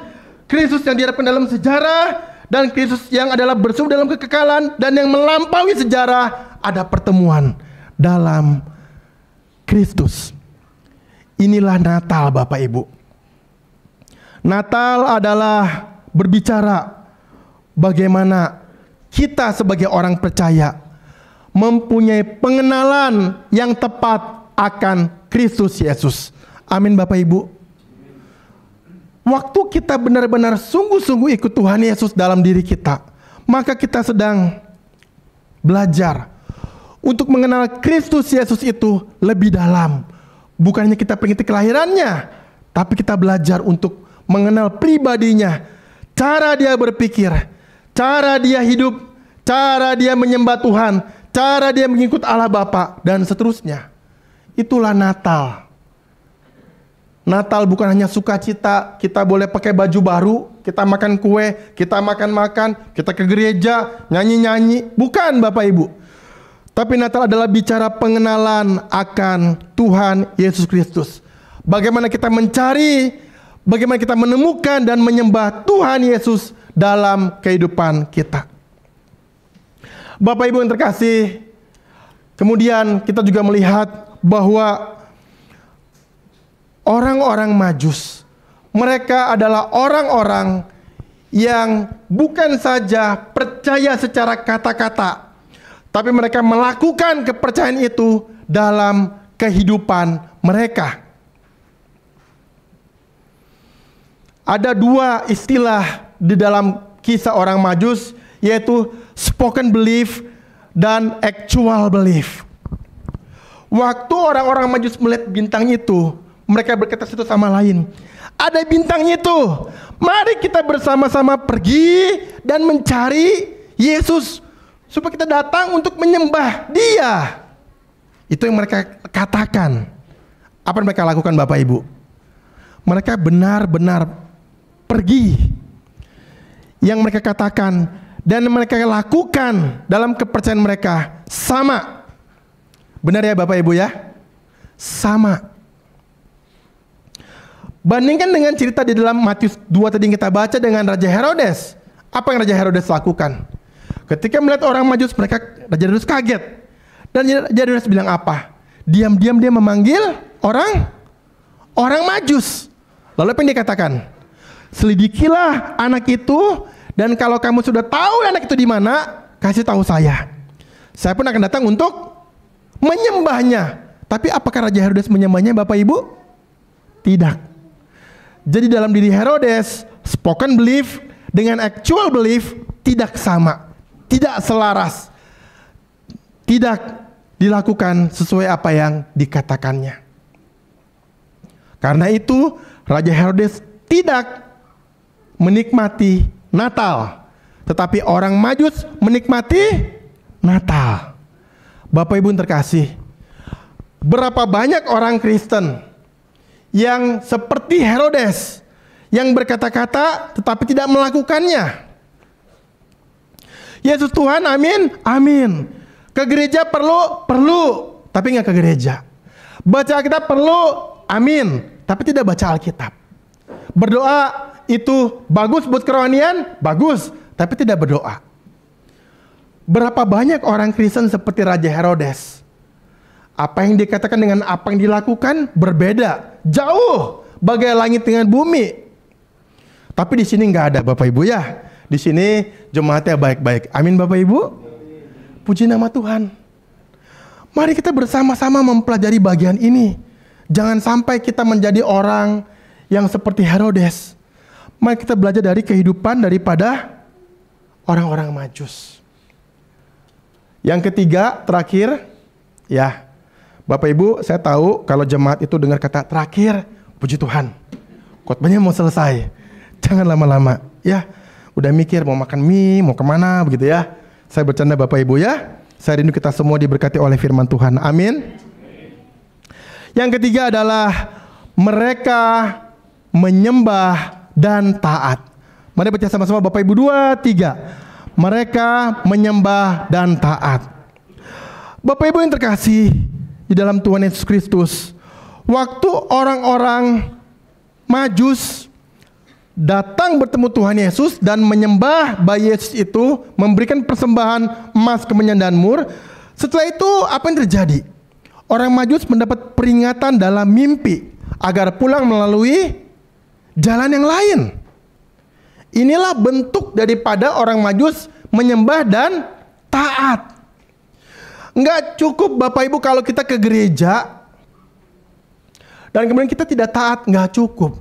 Kristus yang diharapkan dalam sejarah, dan Kristus yang adalah bersumber dalam kekekalan, dan yang melampaui sejarah ada pertemuan dalam Kristus. Inilah Natal Bapak Ibu. Natal adalah berbicara bagaimana kita sebagai orang percaya mempunyai pengenalan yang tepat akan Kristus Yesus. Amin Bapak Ibu. Waktu kita benar-benar sungguh-sungguh ikut Tuhan Yesus dalam diri kita, maka kita sedang belajar untuk mengenal Kristus Yesus itu lebih dalam. Bukan hanya kita mengikuti kelahirannya, tapi kita belajar untuk mengenal pribadinya, cara dia berpikir, cara dia hidup, cara dia menyembah Tuhan, cara dia mengikut Allah Bapa, dan seterusnya. Itulah Natal. Natal bukan hanya sukacita, kita boleh pakai baju baru, kita makan kue, kita makan-makan, kita ke gereja, nyanyi-nyanyi. Bukan Bapak Ibu. Tapi Natal adalah bicara pengenalan akan Tuhan Yesus Kristus. Bagaimana kita mencari, bagaimana kita menemukan dan menyembah Tuhan Yesus dalam kehidupan kita. Bapak Ibu yang terkasih, kemudian kita juga melihat bahwa orang-orang Majus, mereka adalah orang-orang yang bukan saja percaya secara kata-kata, tapi mereka melakukan kepercayaan itu dalam kehidupan mereka. Ada dua istilah di dalam kisah orang Majus, yaitu spoken belief dan actual belief. Waktu orang-orang Majus melihat bintang itu, mereka berkata satu sama lain, ada bintangnya itu, mari kita bersama-sama pergi dan mencari Yesus, supaya kita datang untuk menyembah dia. Itu yang mereka katakan. Apa yang mereka lakukan Bapak Ibu? Mereka benar-benar pergi. Yang mereka katakan dan mereka lakukan dalam kepercayaan mereka sama. Benar ya Bapak Ibu ya? sama. Bandingkan dengan cerita di dalam Matius 2 tadi yang kita baca dengan Raja Herodes. Apa yang Raja Herodes lakukan? Ketika melihat orang Majus, Raja Herodes kaget. Dan Raja Herodes bilang apa? Diam-diam dia memanggil orang Majus. Lalu apa yang dia katakan? Selidikilah anak itu, dan kalau kamu sudah tahu anak itu di mana, kasih tahu saya. Saya pun akan datang untuk menyembahnya. Tapi apakah Raja Herodes menyembahnya, Bapak Ibu? Tidak. Jadi dalam diri Herodes, spoken belief dengan actual belief tidak sama, tidak selaras, tidak dilakukan sesuai apa yang dikatakannya. Karena itu Raja Herodes tidak menikmati Natal, tetapi orang Majus menikmati Natal. Bapak Ibu yang terkasih, berapa banyak orang Kristen yang seperti Herodes, yang berkata-kata tetapi tidak melakukannya. Yesus Tuhan, amin, amin. Ke gereja perlu, tapi nggak ke gereja. Baca Alkitab perlu, amin, tapi tidak baca Alkitab. Berdoa itu bagus buat kerohanian, bagus, tapi tidak berdoa. Berapa banyak orang Kristen seperti Raja Herodes? Apa yang dikatakan dengan apa yang dilakukan berbeda, jauh, bagai langit dengan bumi. Tapi di sini nggak ada, Bapak Ibu ya. Di sini jemaatnya baik-baik. Amin, Bapak Ibu. Puji nama Tuhan. Mari kita bersama-sama mempelajari bagian ini. Jangan sampai kita menjadi orang yang seperti Herodes. Mari kita belajar dari kehidupan daripada orang-orang Majus. Yang ketiga, terakhir, ya. Bapak Ibu, saya tahu kalau jemaat itu dengar kata terakhir, puji Tuhan, khotbahnya mau selesai. Jangan lama-lama, ya. Udah mikir mau makan mie, mau kemana, begitu ya. Saya bercanda Bapak Ibu ya. Saya rindu kita semua diberkati oleh firman Tuhan. Amin. Yang ketiga adalah mereka menyembah dan taat. Mari baca sama-sama Bapak Ibu, 2, 3. Mereka menyembah dan taat. Bapak Ibu yang terkasih di dalam Tuhan Yesus Kristus, waktu orang-orang Majus datang bertemu Tuhan Yesus dan menyembah bayi Yesus itu, memberikan persembahan emas, kemenyan dan mur. Setelah itu apa yang terjadi? Orang Majus mendapat peringatan dalam mimpi agar pulang melalui jalan yang lain. Inilah bentuk daripada orang Majus menyembah dan taat. Enggak cukup Bapak Ibu kalau kita ke gereja dan kemudian kita tidak taat, enggak cukup.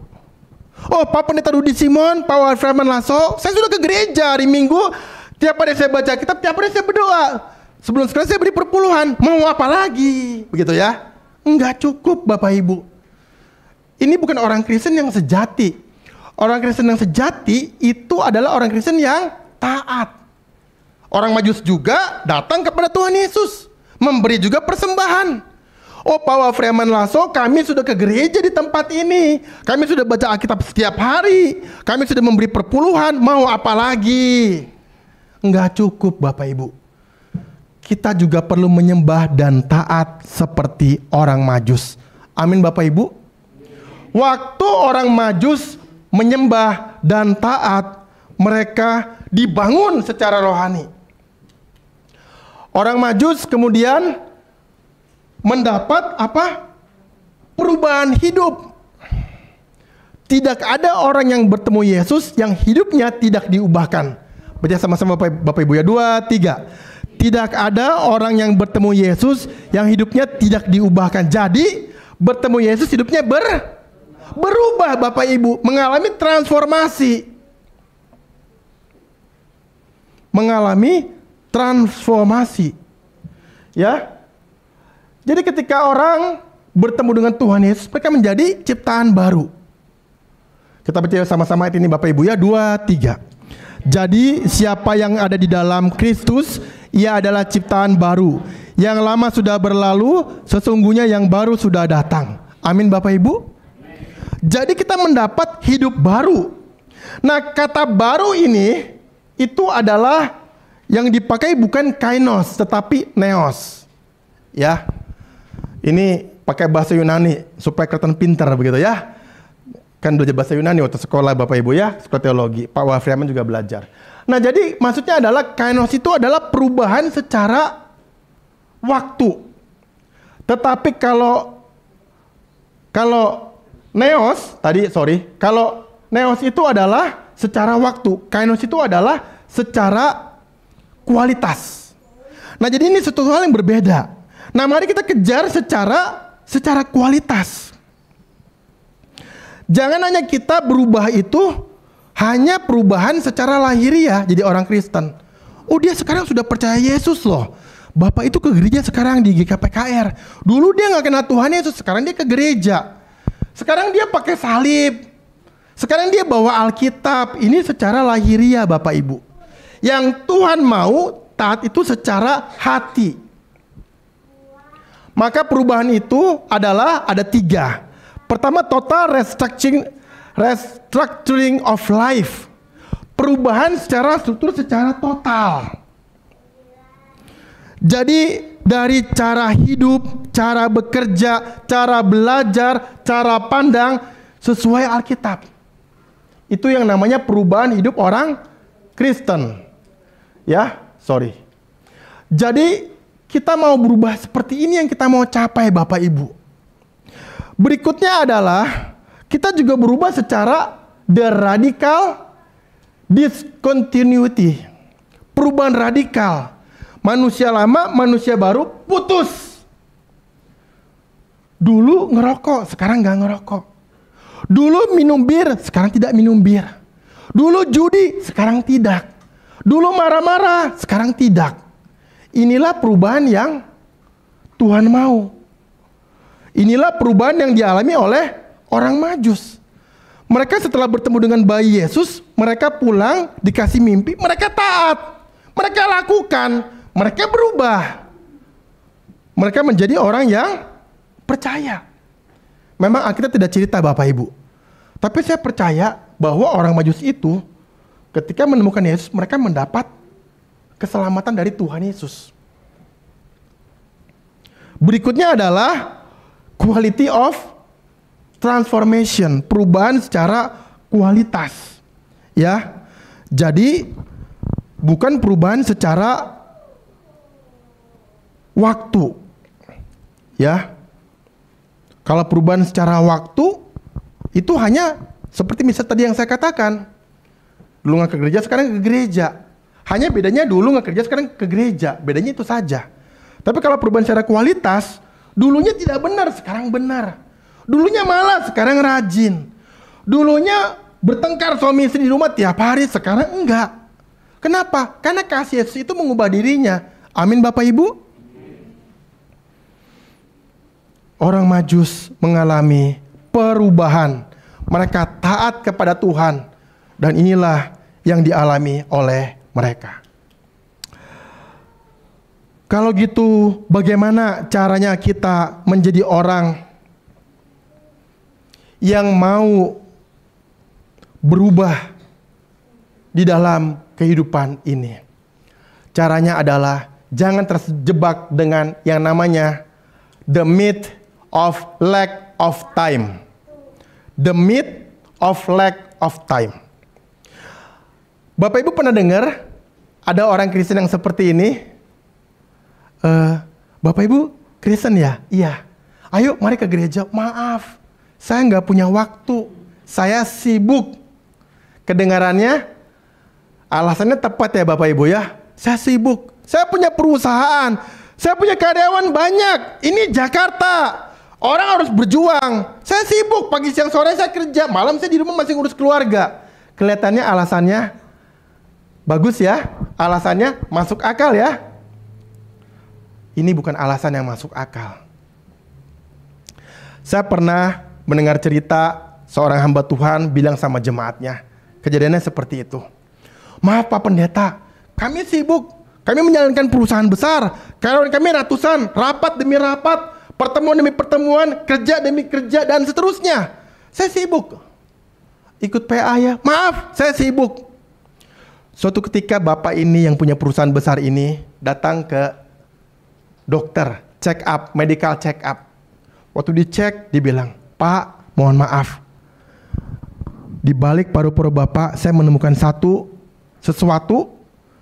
Oh, Pak Pendeta Rudi Simon, Pak Walfreman Lasso, saya sudah ke gereja hari Minggu, tiap hari saya baca kitab, tiap hari saya berdoa. Sebelum sekarang saya beri perpuluhan, mau apa lagi? Begitu ya? Enggak cukup Bapak Ibu. Ini bukan orang Kristen yang sejati. Orang Kristen yang sejati itu adalah orang Kristen yang taat. Orang Majus juga datang kepada Tuhan Yesus, memberi juga persembahan. Oh, Pak Walfreman Lasso, kami sudah ke gereja di tempat ini, kami sudah baca Alkitab setiap hari, kami sudah memberi perpuluhan, mau apa lagi? Enggak cukup Bapak Ibu. Kita juga perlu menyembah dan taat seperti orang Majus. Amin Bapak Ibu. Waktu orang Majus menyembah dan taat, mereka dibangun secara rohani. Orang Majus kemudian mendapat apa? Perubahan hidup. Tidak ada orang yang bertemu Yesus yang hidupnya tidak diubahkan. Baca sama-sama Bapak Ibu ya, 2, 3. Tidak ada orang yang bertemu Yesus yang hidupnya tidak diubahkan. Jadi bertemu Yesus hidupnya berubah Bapak Ibu, mengalami transformasi. Mengalami transformasi. Ya. Jadi ketika orang bertemu dengan Tuhan Yesus, mereka menjadi ciptaan baru. Kita baca sama-sama ayat ini Bapak Ibu ya, 2, 3. Jadi siapa yang ada di dalam Kristus, ia adalah ciptaan baru. Yang lama sudah berlalu, sesungguhnya yang baru sudah datang. Amin Bapak Ibu. Jadi kita mendapat hidup baru. Nah, kata baru ini itu adalah yang dipakai bukan kainos tetapi neos. Ya. Ini pakai bahasa Yunani supaya kelihatan pintar begitu ya. Kan belajar bahasa Yunani waktu sekolah Bapak Ibu ya, sekolah teologi. Pak Wafriaman juga belajar. Nah, jadi maksudnya adalah kainos itu adalah perubahan secara waktu. Tetapi kalau neos itu adalah secara waktu, kainos itu adalah secara kualitas. Nah, jadi ini satu hal yang berbeda. Nah, mari kita kejar secara kualitas. Jangan hanya kita berubah itu hanya perubahan secara lahiriah jadi orang Kristen. Oh, dia sekarang sudah percaya Yesus loh. Bapak itu ke gereja sekarang di GKPKR. Dulu dia nggak kenal Tuhan Yesus, sekarang dia ke gereja. Sekarang dia pakai salib. Sekarang dia bawa Alkitab. Ini secara lahiriah Bapak Ibu. Yang Tuhan mau taat itu secara hati. Maka perubahan itu adalah ada 3. Pertama, total restructuring of life. Perubahan secara struktur secara total. Jadi dari cara hidup, cara bekerja, cara belajar, cara pandang sesuai Alkitab. Itu yang namanya perubahan hidup orang Kristen. Jadi kita mau berubah seperti ini yang kita mau capai Bapak Ibu. Berikutnya adalah kita juga berubah secara the radical discontinuity. Perubahan radikal. Manusia lama, manusia baru putus. Dulu ngerokok, sekarang nggak ngerokok. Dulu minum bir, sekarang tidak minum bir. Dulu judi, sekarang tidak. Dulu marah-marah, sekarang tidak. Inilah perubahan yang Tuhan mau. Inilah perubahan yang dialami oleh orang Majus. Mereka setelah bertemu dengan bayi Yesus, mereka pulang, dikasih mimpi, mereka taat. Mereka lakukan, mereka berubah. Mereka menjadi orang yang percaya. Memang Alkitab tidak cerita Bapak Ibu. Tapi saya percaya bahwa orang Majus itu ketika menemukan Yesus, mereka mendapat keselamatan dari Tuhan Yesus. Berikutnya adalah quality of transformation, perubahan secara kualitas. Ya. Jadi bukan perubahan secara waktu. Ya. Kalau perubahan secara waktu itu hanya seperti misalnya tadi yang saya katakan. Dulu nggak ke gereja, sekarang ke gereja. Hanya bedanya dulu nggak kerja, sekarang ke gereja. Bedanya itu saja. Tapi kalau perubahan secara kualitas, dulunya tidak benar, sekarang benar. Dulunya malas, sekarang rajin. Dulunya bertengkar suami istri di rumah tiap hari, sekarang enggak. Kenapa? Karena kasih Yesus itu mengubah dirinya. Amin Bapak Ibu. Orang Majus mengalami perubahan. Mereka taat kepada Tuhan. Dan inilah yang dialami oleh mereka. Kalau gitu, bagaimana caranya kita menjadi orang yang mau berubah di dalam kehidupan ini? Caranya adalah jangan terjebak dengan yang namanya the myth of lack of time. The myth of lack of time. Bapak Ibu pernah dengar ada orang Kristen yang seperti ini? Bapak Ibu Kristen ya? Iya. Ayo mari ke gereja. Maaf, saya nggak punya waktu. Saya sibuk. Kedengarannya, alasannya tepat ya Bapak Ibu ya. Saya sibuk. Saya punya perusahaan. Saya punya karyawan banyak. Ini Jakarta. Orang harus berjuang. Saya sibuk. Pagi, siang, sore saya kerja. Malam saya di rumah masih ngurus keluarga. Kelihatannya alasannya bagus ya. Alasannya masuk akal ya. Ini bukan alasan yang masuk akal. Saya pernah mendengar cerita seorang hamba Tuhan bilang sama jemaatnya. Kejadiannya seperti itu. Maaf Pak Pendeta, kami sibuk. Kami menjalankan perusahaan besar. Karyawan kami ratusan, rapat demi rapat, pertemuan demi pertemuan, kerja demi kerja, dan seterusnya. Saya sibuk. Ikut PA ya. Maaf, saya sibuk. Suatu ketika bapak ini yang punya perusahaan besar ini datang ke dokter, check up, medical check up. Waktu dicek, dia bilang, "Pak, mohon maaf. Di balik paru-paru Bapak, saya menemukan sesuatu.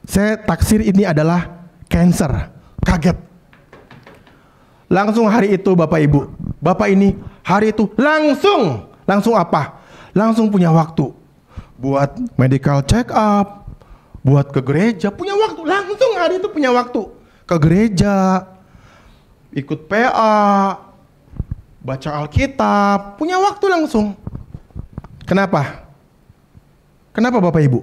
Saya taksir ini adalah cancer." Kaget. Langsung hari itu Bapak Ibu, Bapak ini hari itu langsung apa? Langsung punya waktu buat medical check up, buat ke gereja, punya waktu. Langsung hari itu punya waktu ke gereja, ikut PA, baca Alkitab, punya waktu langsung. Kenapa? Kenapa Bapak Ibu?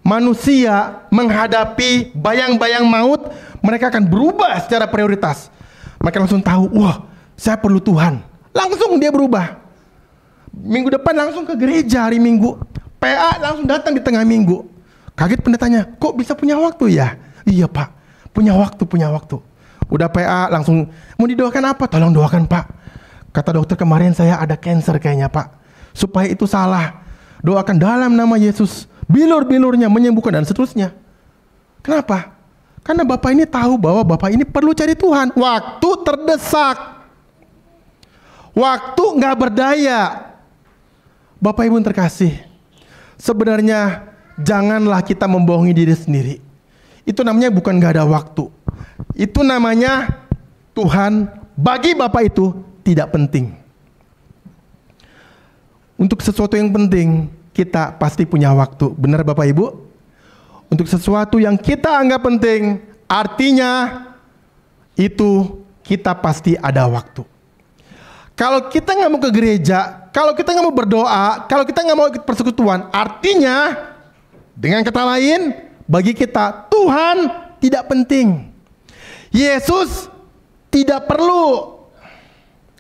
Manusia menghadapi bayang-bayang maut, mereka akan berubah secara prioritas. Mereka langsung tahu, wah, saya perlu Tuhan. Langsung dia berubah. Minggu depan langsung ke gereja hari Minggu. PA langsung datang di tengah minggu. Kaget pendetanya, kok bisa punya waktu ya? Iya Pak, punya waktu. Udah PA langsung, mau didoakan apa? Tolong doakan Pak. Kata dokter kemarin saya ada cancer kayaknya Pak. Supaya itu salah, doakan dalam nama Yesus. Bilur-bilurnya menyembuhkan dan seterusnya. Kenapa? Karena Bapak ini tahu bahwa Bapak ini perlu cari Tuhan. Waktu terdesak. Waktu nggak berdaya. Bapak Ibu terkasih, sebenarnya janganlah kita membohongi diri sendiri. Itu namanya bukan nggak ada waktu. Itu namanya Tuhan bagi Bapak itu tidak penting. Untuk sesuatu yang penting, kita pasti punya waktu. Benar Bapak Ibu? Untuk sesuatu yang kita anggap penting, artinya itu kita pasti ada waktu. Kalau kita nggak mau ke gereja, kalau kita nggak mau berdoa, kalau kita nggak mau ikut persekutuan, artinya dengan kata lain, bagi kita Tuhan tidak penting. Yesus tidak perlu.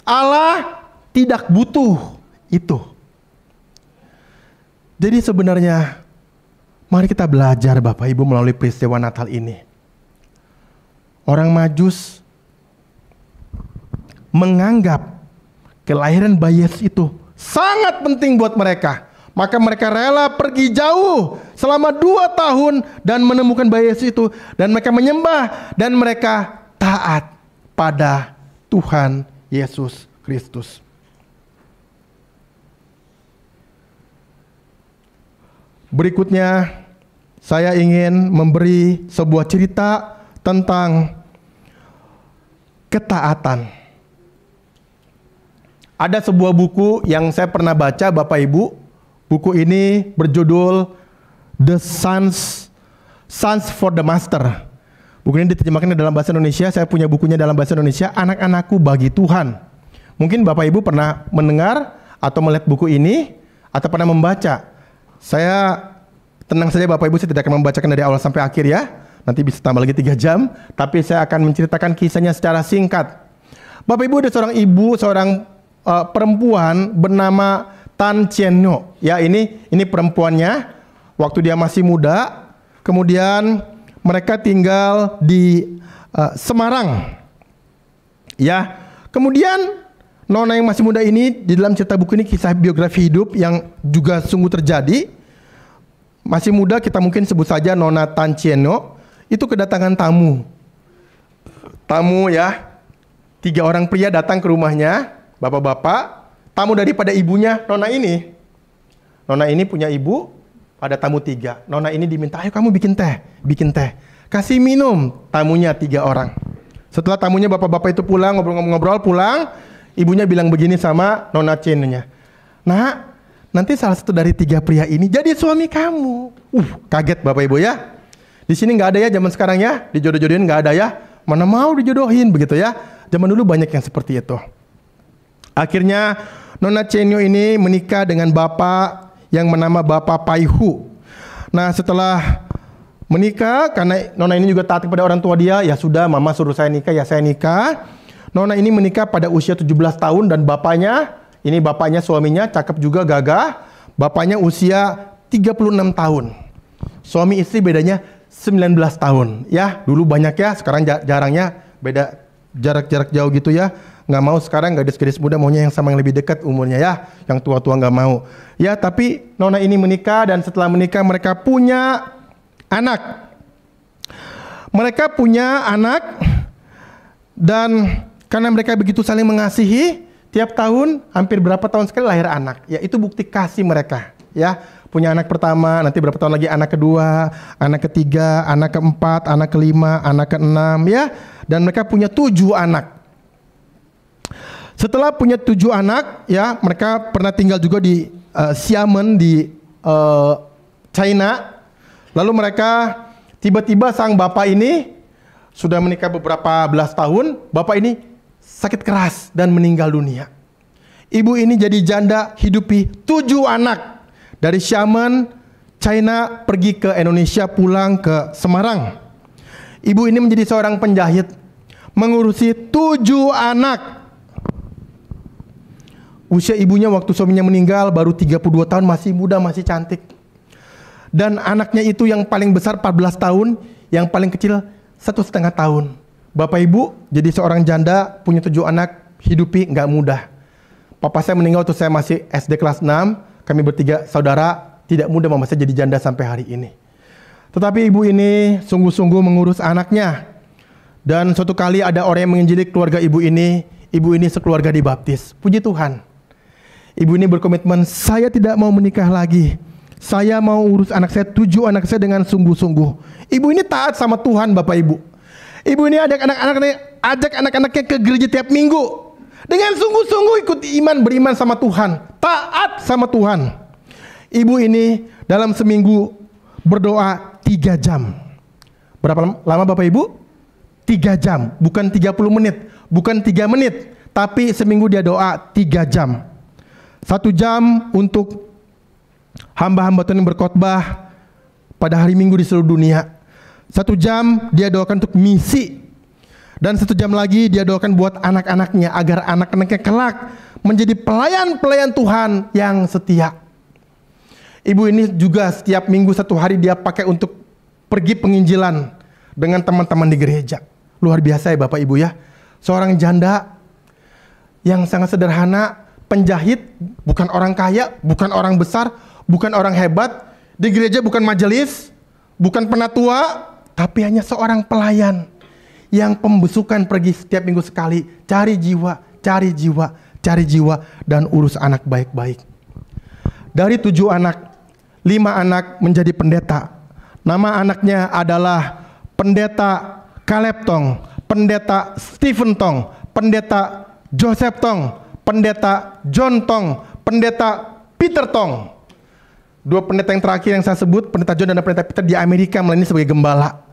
Allah tidak butuh itu. Jadi sebenarnya mari kita belajar Bapak Ibu melalui peristiwa Natal ini. Orang Majus menganggap kelahiran bayi Yesus itu sangat penting buat mereka. Maka mereka rela pergi jauh selama 2 tahun dan menemukan bayi Yesus itu. Dan mereka menyembah dan mereka taat pada Tuhan Yesus Kristus. Berikutnya, saya ingin memberi sebuah cerita tentang ketaatan. Ada sebuah buku yang saya pernah baca, Bapak Ibu. Buku ini berjudul The Sons for the Master. Buku ini diterjemahkan dalam bahasa Indonesia. Saya punya bukunya dalam bahasa Indonesia, Anak-anakku bagi Tuhan. Mungkin Bapak Ibu pernah mendengar atau melihat buku ini atau pernah membaca. Saya tenang saja Bapak Ibu, saya tidak akan membacakan dari awal sampai akhir ya. Nanti bisa tambah lagi 3 jam. Tapi saya akan menceritakan kisahnya secara singkat. Bapak Ibu, ada seorang ibu, seorang perempuan bernama Tan Chien No. Ya, ini perempuannya waktu dia masih muda. Kemudian mereka tinggal di Semarang. Ya. Kemudian Nona yang masih muda ini, di dalam cerita buku ini kisah biografi hidup yang juga sungguh terjadi. Masih muda, kita mungkin sebut saja Nona Tan Chien No. Itu kedatangan tamu. Tamu ya, 3 orang pria datang ke rumahnya, bapak-bapak. Tamu daripada ibunya Nona ini. Nona ini punya ibu, ada tamu 3. Nona ini diminta, ayo kamu bikin teh. Kasih minum, tamunya 3 orang. Setelah tamunya bapak-bapak itu pulang, ngobrol-ngobrol pulang. Ibunya bilang begini sama Nona Chien-nya, "Nak, nanti salah satu dari 3 pria ini jadi suami kamu." Kaget Bapak Ibu ya. Di sini nggak ada ya zaman sekarang ya, dijodoh-jodohin nggak ada ya. Mana mau dijodohin begitu ya. Zaman dulu banyak yang seperti itu. Akhirnya Nona Chien No ini menikah dengan bapak yang bernama Bapak Pai Hu. Nah, setelah menikah, karena Nona ini juga taat kepada orang tua dia, ya sudah, mama suruh saya nikah, ya saya nikah. Nona ini menikah pada usia 17 tahun dan bapaknya, ini bapaknya suaminya cakep juga, gagah. Bapaknya usia 36 tahun. Suami istri bedanya 19 tahun. Ya, dulu banyak ya, sekarang jarangnya beda jarak-jarak jauh gitu ya. Nggak mau sekarang gadis-gadis muda maunya yang sama yang lebih dekat umurnya ya. Yang tua-tua nggak mau. Ya, tapi Nona ini menikah dan setelah menikah mereka punya anak. Mereka punya anak dan Karena mereka begitu saling mengasihi, tiap tahun hampir berapa tahun sekali lahir anak. Ya, itu bukti kasih mereka. Ya, punya anak pertama, nanti berapa tahun lagi anak kedua, anak ketiga, anak keempat, anak kelima, anak keenam, ya. Dan mereka punya 7 anak. Setelah punya 7 anak, ya, mereka pernah tinggal juga di Xiamen di China. Lalu mereka tiba-tiba sang bapak ini sudah menikah beberapa belas tahun, bapak ini sakit keras dan meninggal dunia. Ibu ini jadi janda, hidupi 7 anak. Dari Xiamen, China, pergi ke Indonesia, pulang ke Semarang. Ibu ini menjadi seorang penjahit, mengurusi 7 anak. Usia ibunya waktu suaminya meninggal baru 32 tahun, masih muda, masih cantik. Dan anaknya itu yang paling besar 14 tahun, yang paling kecil 1,5 tahun. Bapak ibu jadi seorang janda, punya 7 anak, hidupi nggak mudah. Papa saya meninggal waktu saya masih SD kelas 6, kami bertiga saudara, tidak mudah mama saya jadi janda sampai hari ini. Tetapi ibu ini sungguh-sungguh mengurus anaknya. Dan suatu kali ada orang yang menginjili keluarga ibu ini sekeluarga dibaptis. Puji Tuhan. Ibu ini berkomitmen, saya tidak mau menikah lagi. Saya mau urus anak saya, 7 anak saya dengan sungguh-sungguh. Ibu ini taat sama Tuhan, Bapak Ibu. Ibu ini ajak anak-anaknya ke gereja tiap minggu. Dengan sungguh-sungguh ikut iman, beriman sama Tuhan. Taat sama Tuhan. Ibu ini dalam seminggu berdoa 3 jam. Berapa lama Bapak Ibu? 3 jam. Bukan 30 menit. Bukan 3 menit. Tapi seminggu dia doa 3 jam. 1 jam untuk hamba-hamba Tuhan yang berkhotbah pada hari Minggu di seluruh dunia. 1 jam dia doakan untuk misi. Dan 1 jam lagi dia doakan buat anak-anaknya, agar anak-anaknya kelak menjadi pelayan-pelayan Tuhan yang setia. Ibu ini juga setiap minggu 1 hari dia pakai untuk pergi penginjilan dengan teman-teman di gereja. Luar biasa ya Bapak Ibu ya. Seorang janda yang sangat sederhana, penjahit, bukan orang kaya, bukan orang besar, bukan orang hebat. Di gereja bukan majelis, bukan penatua, tapi hanya seorang pelayan yang pembesukan pergi setiap minggu sekali, cari jiwa, cari jiwa, cari jiwa, dan urus anak baik-baik. Dari 7 anak, 5 anak menjadi pendeta. Nama anaknya adalah Pendeta Caleb Tong, Pendeta Stephen Tong, Pendeta Joseph Tong, Pendeta John Tong, Pendeta Peter Tong. 2 pendeta yang terakhir yang saya sebut, Pendeta John dan Pendeta Peter, di Amerika melayani sebagai gembala.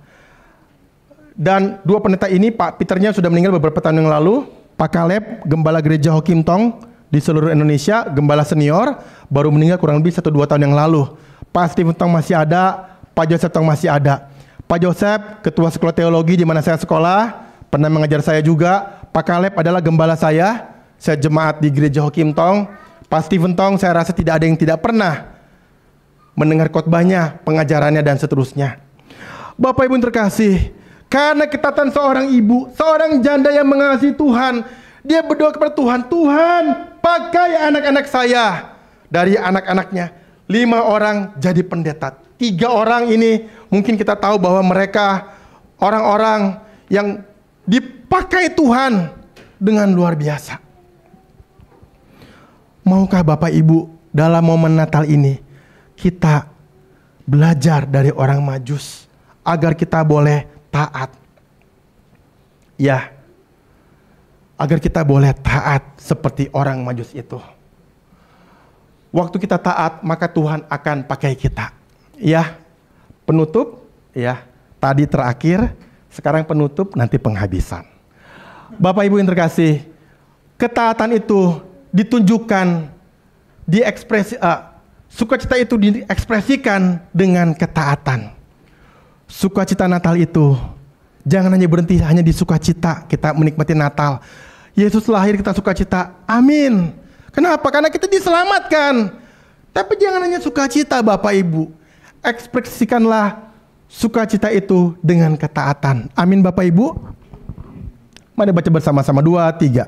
Dan 2 pendeta ini, Pak Peternya sudah meninggal beberapa tahun yang lalu. Pak Caleb, gembala gereja Hokim Tong di seluruh Indonesia, gembala senior, baru meninggal kurang lebih 1-2 tahun yang lalu. Pak Stephen Tong masih ada, Pak Joseph Tong masih ada. Pak Joseph, ketua sekolah teologi di mana saya sekolah, pernah mengajar saya juga. Pak Caleb adalah gembala saya jemaat di gereja Hokim Tong. Pak Stephen Tong, saya rasa tidak ada yang tidak pernah mendengar khotbahnya, pengajarannya, dan seterusnya. Bapak Ibu yang terkasih, karena ketatan seorang ibu, seorang janda yang mengasihi Tuhan, dia berdoa kepada Tuhan, Tuhan pakai anak-anak saya. Dari anak-anaknya 5 orang jadi pendeta. 3 orang ini mungkin kita tahu bahwa mereka orang-orang yang dipakai Tuhan dengan luar biasa. Maukah Bapak Ibu dalam momen Natal ini kita belajar dari orang Majus agar kita boleh taat? Ya, agar kita boleh taat seperti orang Majus itu. Waktu kita taat, maka Tuhan akan pakai kita. Ya, penutup, ya, tadi terakhir, sekarang penutup, nanti penghabisan. Bapak Ibu yang terkasih, ketaatan itu ditunjukkan, sukacita itu diekspresikan dengan ketaatan. Sukacita Natal itu jangan hanya berhenti hanya di sukacita kita menikmati Natal. Yesus lahir kita sukacita, amin. Kenapa? Karena kita diselamatkan. Tapi jangan hanya sukacita Bapak Ibu. Ekspresikanlah sukacita itu dengan ketaatan. Amin Bapak Ibu. Mari baca bersama-sama, 2, 3.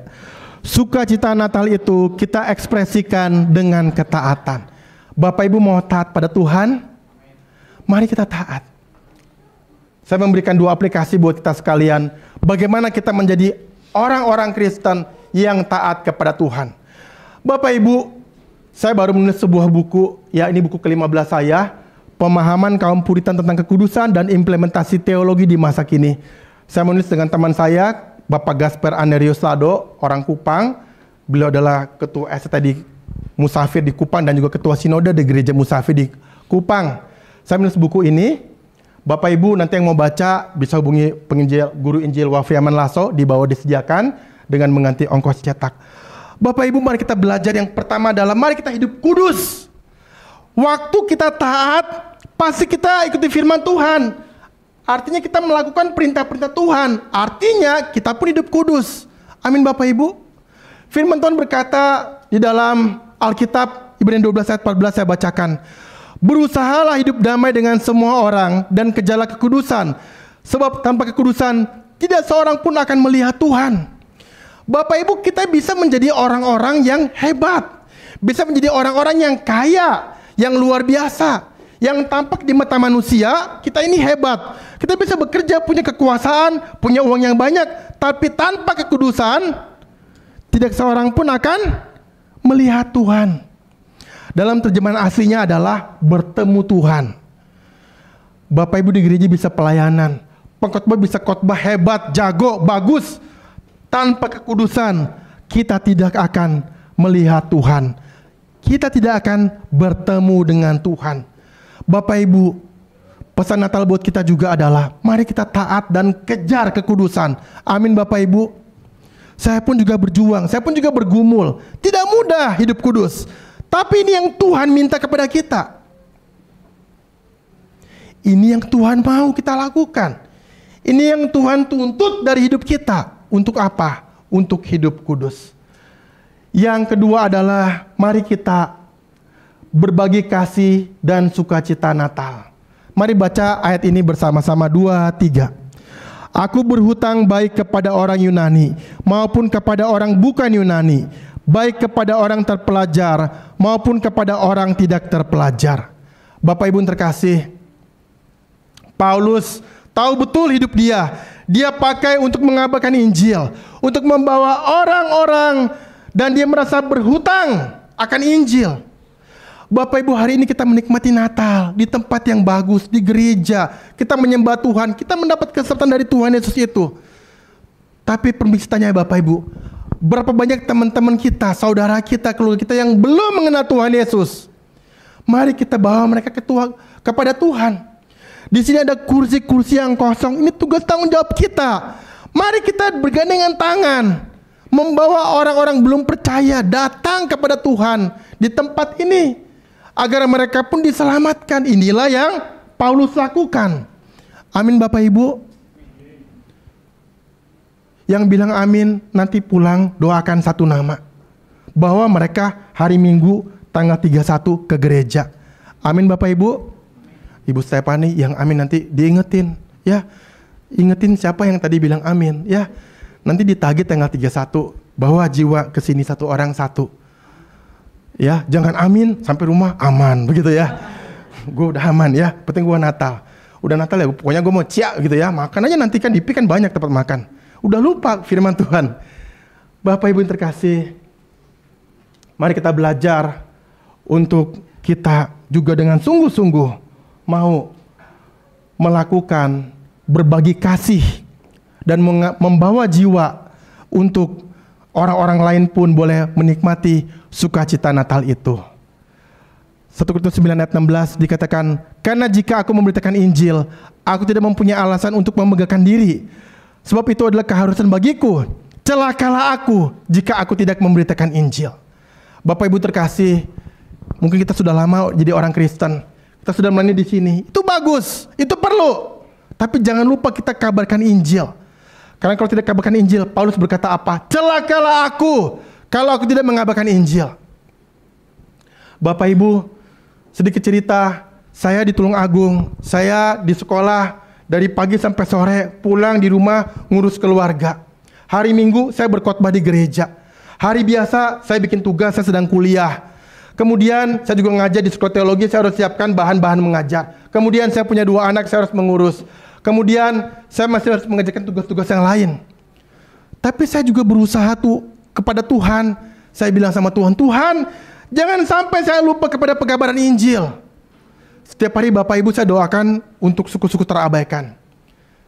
Sukacita Natal itu kita ekspresikan dengan ketaatan. Bapak Ibu mau taat pada Tuhan? Mari kita taat. Saya memberikan 2 aplikasi buat kita sekalian. Bagaimana kita menjadi orang-orang Kristen yang taat kepada Tuhan. Bapak Ibu, saya baru menulis sebuah buku, ya ini buku ke-15 saya, Pemahaman Kaum Puritan tentang Kekudusan dan Implementasi Teologi di Masa Kini. Saya menulis dengan teman saya, Bapak Gasper Anerius Lado, orang Kupang. Beliau adalah ketua ST di Musafir di Kupang dan juga ketua sinode di Gereja Musafir di Kupang. Saya menulis buku ini. Bapak Ibu nanti yang mau baca bisa hubungi penginjil guru Injil Wafriaman Lasso, di bawah disediakan dengan mengganti ongkos cetak. Bapak Ibu, mari kita belajar. Yang pertama adalah mari kita hidup kudus. Waktu kita taat, pasti kita ikuti firman Tuhan. Artinya kita melakukan perintah-perintah Tuhan. Artinya kita pun hidup kudus. Amin Bapak Ibu. Firman Tuhan berkata di dalam Alkitab, Ibrani 12 ayat 14 saya bacakan. Berusahalah hidup damai dengan semua orang dan kejarlah kekudusan. Sebab tanpa kekudusan tidak seorang pun akan melihat Tuhan. Bapak Ibu, kita bisa menjadi orang-orang yang hebat. Bisa menjadi orang-orang yang kaya, yang luar biasa. Yang tampak di mata manusia, kita ini hebat. Kita bisa bekerja, punya kekuasaan, punya uang yang banyak. Tapi tanpa kekudusan, tidak seorang pun akan melihat Tuhan. Dalam terjemahan aslinya adalah bertemu Tuhan. Bapak Ibu di gereja bisa pelayanan, pengkhotbah bisa khotbah hebat, jago, bagus. Tanpa kekudusan, kita tidak akan melihat Tuhan. Kita tidak akan bertemu dengan Tuhan. Bapak Ibu, pesan Natal buat kita juga adalah mari kita taat dan kejar kekudusan. Amin Bapak Ibu. Saya pun juga berjuang, saya pun juga bergumul. Tidak mudah hidup kudus. Tapi ini yang Tuhan minta kepada kita. Ini yang Tuhan mau kita lakukan. Ini yang Tuhan tuntut dari hidup kita. Untuk apa? Untuk hidup kudus. Yang kedua adalah mari kita berbagi kasih dan sukacita Natal. Mari baca ayat ini bersama-sama, 2, 3. Aku berhutang baik kepada orang Yunani maupun kepada orang bukan Yunani, baik kepada orang terpelajar maupun kepada orang tidak terpelajar. Bapak Ibu terkasih, Paulus tahu betul hidup dia. Dia pakai untuk mengabarkan Injil, untuk membawa orang-orang, dan dia merasa berhutang akan Injil. Bapak Ibu, hari ini kita menikmati Natal di tempat yang bagus, di gereja. Kita menyembah Tuhan, kita mendapat kesertaan dari Tuhan Yesus itu. Tapi permisalnya Bapak Ibu, berapa banyak teman-teman kita, saudara kita, keluarga kita yang belum mengenal Tuhan Yesus. Mari kita bawa mereka kepada Tuhan. Di sini ada kursi-kursi yang kosong. Ini tugas tanggung jawab kita. Mari kita bergandengan tangan, membawa orang-orang belum percaya datang kepada Tuhan di tempat ini, agar mereka pun diselamatkan. Inilah yang Paulus lakukan. Amin Bapak Ibu. Yang bilang amin nanti pulang doakan satu nama, bahwa mereka hari Minggu tanggal 31 ke gereja. Amin Bapak Ibu. Ibu Stefani yang amin nanti diingetin ya. Ingetin siapa yang tadi bilang amin ya. Nanti ditagih tanggal 31 bawa jiwa ke sini satu orang satu. Ya, jangan amin sampai rumah aman begitu ya. Gue udah aman ya, penting gue Natal. Udah Natal ya, pokoknya gue mau ciak gitu ya. Makan aja nanti kan di PI kan banyak tempat makan. Udah lupa firman Tuhan. Bapak Ibu yang terkasih, mari kita belajar untuk kita juga dengan sungguh-sungguh mau melakukan berbagi kasih dan membawa jiwa untuk orang-orang lain pun boleh menikmati sukacita Natal itu. 1 Korintus 9 ayat 16 dikatakan, karena jika aku memberitakan Injil, aku tidak mempunyai alasan untuk memegahkan diri. Sebab itu adalah keharusan bagiku. Celakalah aku jika aku tidak memberitakan Injil. Bapak Ibu terkasih, mungkin kita sudah lama jadi orang Kristen. Kita sudah melayani di sini. Itu bagus, itu perlu. Tapi jangan lupa kita kabarkan Injil. Karena kalau tidak kabarkan Injil, Paulus berkata apa? Celakalah aku kalau aku tidak mengabarkan Injil. Bapak Ibu, sedikit cerita. Saya di Tulung Agung, saya di sekolah dari pagi sampai sore, pulang di rumah ngurus keluarga. Hari Minggu saya berkhotbah di gereja. Hari biasa saya bikin tugas, saya sedang kuliah. Kemudian saya juga ngajar di sekolah teologi, saya harus siapkan bahan-bahan mengajar. Kemudian saya punya 2 anak, saya harus mengurus. Kemudian saya masih harus mengerjakan tugas-tugas yang lain. Tapi saya juga berusaha tuh kepada Tuhan. Saya bilang sama Tuhan, Tuhan, jangan sampai saya lupa kepada pengabaran Injil. Setiap hari Bapak Ibu saya doakan untuk suku-suku terabaikan.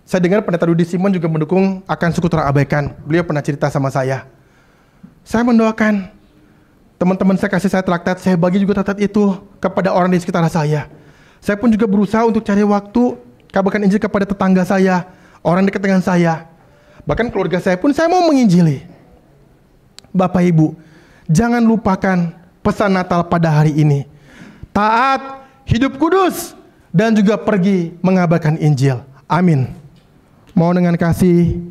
Saya dengar Pendeta Rudi Simon juga mendukung akan suku terabaikan. Beliau pernah cerita sama saya. Saya mendoakan. Teman-teman saya kasih saya traktat, saya bagi juga traktat itu kepada orang di sekitar saya. Saya pun juga berusaha untuk cari waktu kabarkan Injil kepada tetangga saya, orang dekat dengan saya. Bahkan keluarga saya pun saya mau menginjili. Bapak Ibu, jangan lupakan pesan Natal pada hari ini. Taat, hidup kudus, dan juga pergi mengabarkan Injil. Amin. Mau dengan kasih,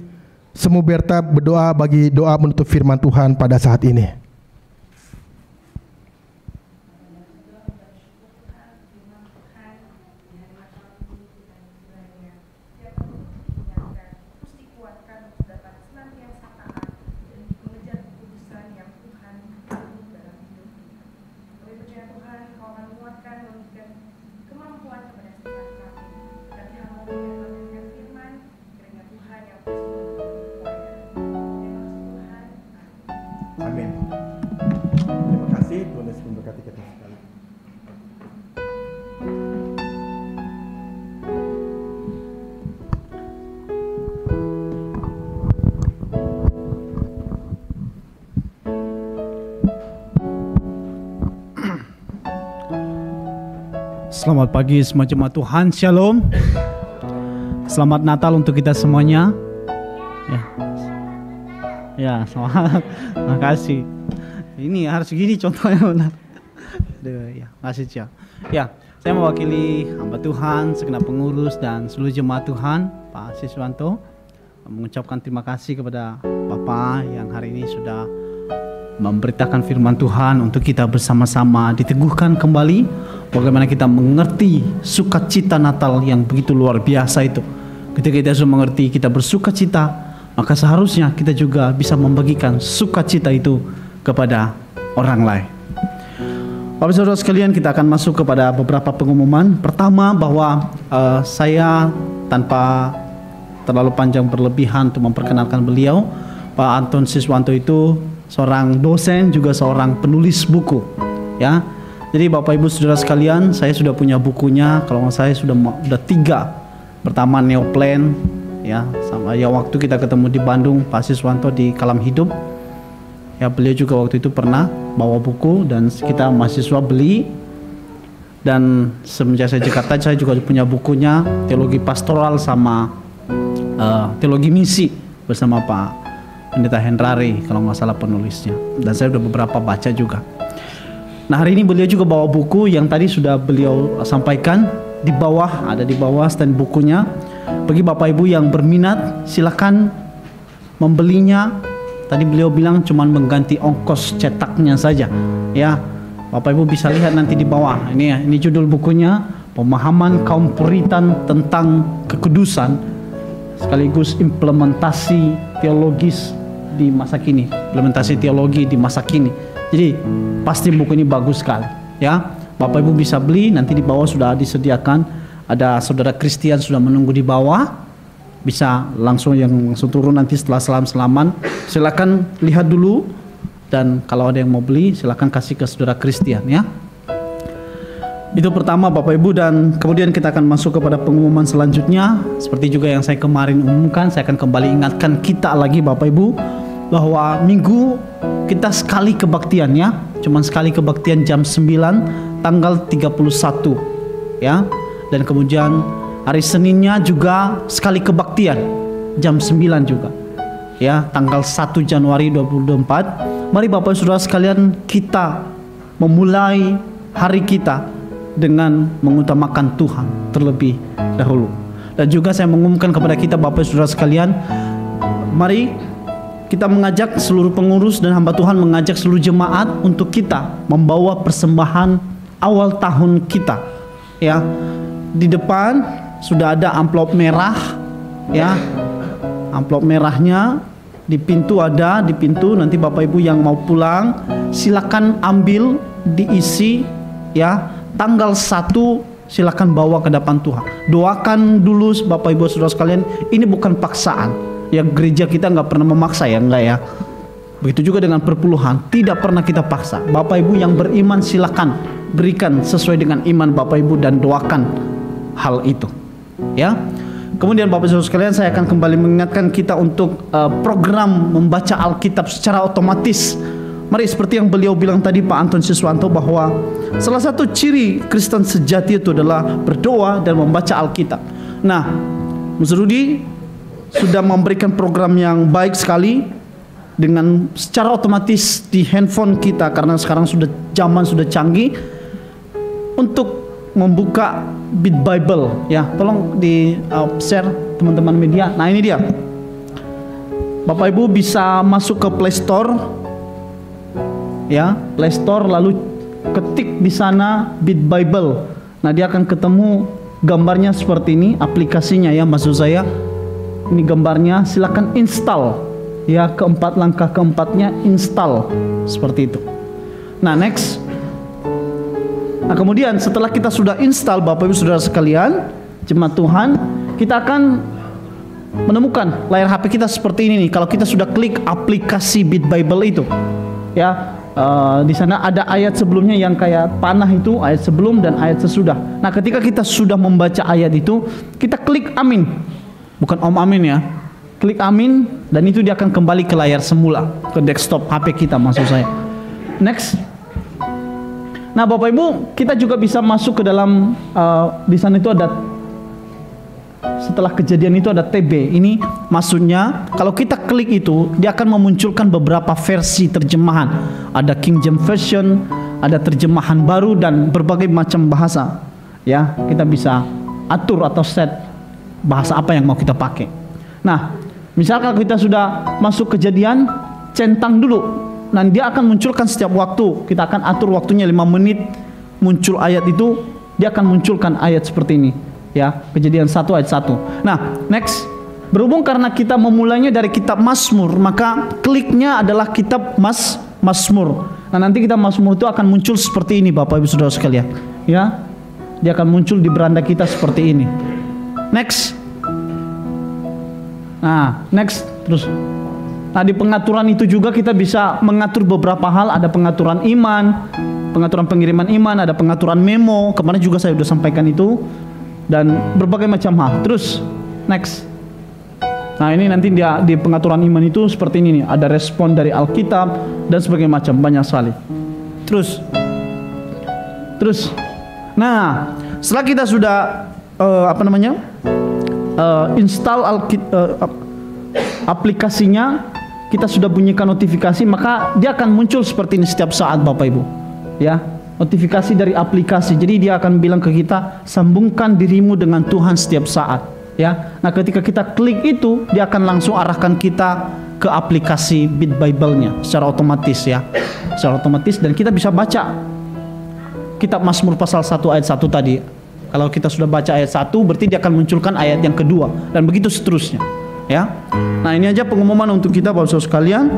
Semu Berta berdoa bagi doa menutup firman Tuhan pada saat ini. Amin. Terima kasih, Tuhan Yesus memberkati kita sekali. Selamat pagi semua jemaat Tuhan, Shalom. Selamat Natal untuk kita semuanya. Ya, selamat. Makasih. Ini harus gini contohnya. Ya, makasih Cia. Ya, saya mewakili hamba Tuhan, segenap pengurus dan seluruh jemaat Tuhan, Pak Siswanto, mengucapkan terima kasih kepada Bapak yang hari ini sudah memberitakan firman Tuhan untuk kita bersama-sama diteguhkan kembali bagaimana kita mengerti sukacita Natal yang begitu luar biasa itu. Ketika kita sudah mengerti, kita bersukacita, maka seharusnya kita juga bisa membagikan sukacita itu kepada orang lain. Bapak saudara sekalian, kita akan masuk kepada beberapa pengumuman. Pertama, bahwa saya tanpa terlalu panjang berlebihan untuk memperkenalkan beliau, Pak Anton Siswanto itu seorang dosen juga seorang penulis buku, ya. Jadi Bapak Ibu saudara sekalian, saya sudah punya bukunya. Kalau saya sudah 3. Pertama Neoplan, ya, sama ya waktu kita ketemu di Bandung, Pak Siswanto di Kalam Hidup, ya beliau juga waktu itu pernah bawa buku dan kita mahasiswa beli. Dan semenjak saya di Jakarta, saya juga punya bukunya Teologi Pastoral sama Teologi Misi bersama Pak Pendeta Hendrari kalau nggak salah penulisnya. Dan saya udah beberapa baca juga. Nah hari ini beliau juga bawa buku yang tadi sudah beliau sampaikan. Di bawah, ada di bawah stand bukunya. Bagi Bapak Ibu yang berminat, silakan membelinya. Tadi beliau bilang cuma mengganti ongkos cetaknya saja. Ya, Bapak Ibu bisa lihat nanti di bawah. Ini judul bukunya, Pemahaman Kaum Puritan tentang Kekudusan, sekaligus implementasi teologis di masa kini. Implementasi teologi di masa kini. Jadi pasti buku ini bagus sekali. Ya, Bapak Ibu bisa beli. Nanti di bawah sudah disediakan. Ada saudara Christian sudah menunggu di bawah, bisa langsung turun nanti setelah salaman. Silakan lihat dulu, dan kalau ada yang mau beli silakan kasih ke saudara Christian, ya. Itu pertama Bapak Ibu, dan kemudian kita akan masuk kepada pengumuman selanjutnya. Seperti juga yang saya kemarin umumkan, saya akan kembali ingatkan kita lagi Bapak Ibu bahwa minggu kita sekali kebaktian, ya. Cuman sekali kebaktian jam 9 tanggal 31, ya. Dan kemudian hari Seninnya juga sekali kebaktian jam 9 juga, ya, tanggal 1 Januari 2024. Mari Bapak Saudara sekalian, kita memulai hari kita dengan mengutamakan Tuhan terlebih dahulu. Dan juga saya mengumumkan kepada kita Bapak Saudara sekalian, mari kita mengajak seluruh pengurus dan hamba Tuhan, mengajak seluruh jemaat untuk kita membawa persembahan awal tahun kita, ya. Di depan sudah ada amplop merah, ya. Amplop merahnya di pintu ada, di pintu. Nanti Bapak Ibu yang mau pulang silakan ambil, diisi, ya. Tanggal 1 silakan bawa ke depan Tuhan. Doakan dulu Bapak Ibu Saudara sekalian, ini bukan paksaan. ya gereja kita nggak pernah memaksa ya, enggak ya. Begitu juga dengan perpuluhan, tidak pernah kita paksa. Bapak Ibu yang beriman silakan berikan sesuai dengan iman Bapak Ibu dan doakan hal itu. Ya. Kemudian Bapak Ibu sekalian, saya akan kembali mengingatkan kita untuk program membaca Alkitab secara otomatis. Mari, seperti yang beliau bilang tadi Pak Anton Siswanto, bahwa salah satu ciri Kristen sejati itu adalah berdoa dan membaca Alkitab. Nah, Mas Rudi sudah memberikan program yang baik sekali dengan secara otomatis di handphone kita, karena sekarang zaman sudah canggih, untuk membuka Beat Bible ya. Tolong di share teman-teman media. Nah, ini dia. Bapak Ibu bisa masuk ke Play Store ya, Play Store, lalu ketik di sana Beat Bible. Nah, dia akan ketemu gambarnya seperti ini, aplikasinya ya, maksud saya. Ini gambarnya, silakan install. Ya, langkah keempatnya install, seperti itu. Nah, next. Nah, kemudian setelah kita sudah install, Bapak Ibu Saudara sekalian, jemaat Tuhan, kita akan menemukan layar HP kita seperti ini nih. Kalau kita sudah klik aplikasi Beat Bible itu, ya, di sana ada ayat sebelumnya yang kayak panah itu, ayat sebelum dan ayat sesudah. Nah, ketika kita sudah membaca ayat itu, kita klik amin, bukan om amin ya. Klik amin, dan itu dia akan kembali ke layar semula, ke desktop HP kita maksud saya. Next. Nah, Bapak Ibu, kita juga bisa masuk ke dalam di sana itu ada, setelah kejadian itu ada TB. Ini maksudnya kalau kita klik itu, dia akan memunculkan beberapa versi terjemahan. Ada King James Version, ada terjemahan baru dan berbagai macam bahasa. Ya, kita bisa atur atau set bahasa apa yang mau kita pakai. Nah, misalkan kita sudah masuk kejadian, centang dulu. Nah, dia akan munculkan setiap waktu. Kita akan atur waktunya 5 menit. Muncul ayat itu, dia akan munculkan ayat seperti ini. Ya, kejadian 1 ayat 1. Nah, next. Berhubung karena kita memulainya dari kitab Mazmur, maka kliknya adalah kitab Mazmur. Nah, nanti kitab Mazmur itu akan muncul seperti ini Bapak Ibu Saudara sekalian. Ya, dia akan muncul di beranda kita seperti ini. Next. Nah, next terus. Nah, di pengaturan itu juga kita bisa mengatur beberapa hal. Ada pengaturan iman, pengaturan pengiriman iman, ada pengaturan memo. Kemarin juga saya sudah sampaikan itu, dan berbagai macam hal. Terus, next. Nah, ini nanti dia di pengaturan iman itu seperti ini nih. Ada respon dari Alkitab dan sebagainya macam, banyak sekali. Terus. Nah, setelah kita sudah install aplikasinya, kita sudah bunyikan notifikasi, maka dia akan muncul seperti ini setiap saat Bapak Ibu. Ya, notifikasi dari aplikasi. Jadi dia akan bilang ke kita, sambungkan dirimu dengan Tuhan setiap saat. Ya, nah ketika kita klik itu, dia akan langsung arahkan kita ke aplikasi Beat Bible-nya secara otomatis ya, secara otomatis, dan kita bisa baca kitab Mazmur pasal 1 ayat 1 tadi. Kalau kita sudah baca ayat 1, berarti dia akan munculkan ayat yang kedua, dan begitu seterusnya. Ya, nah ini aja pengumuman untuk kita Bapak Saudara sekalian.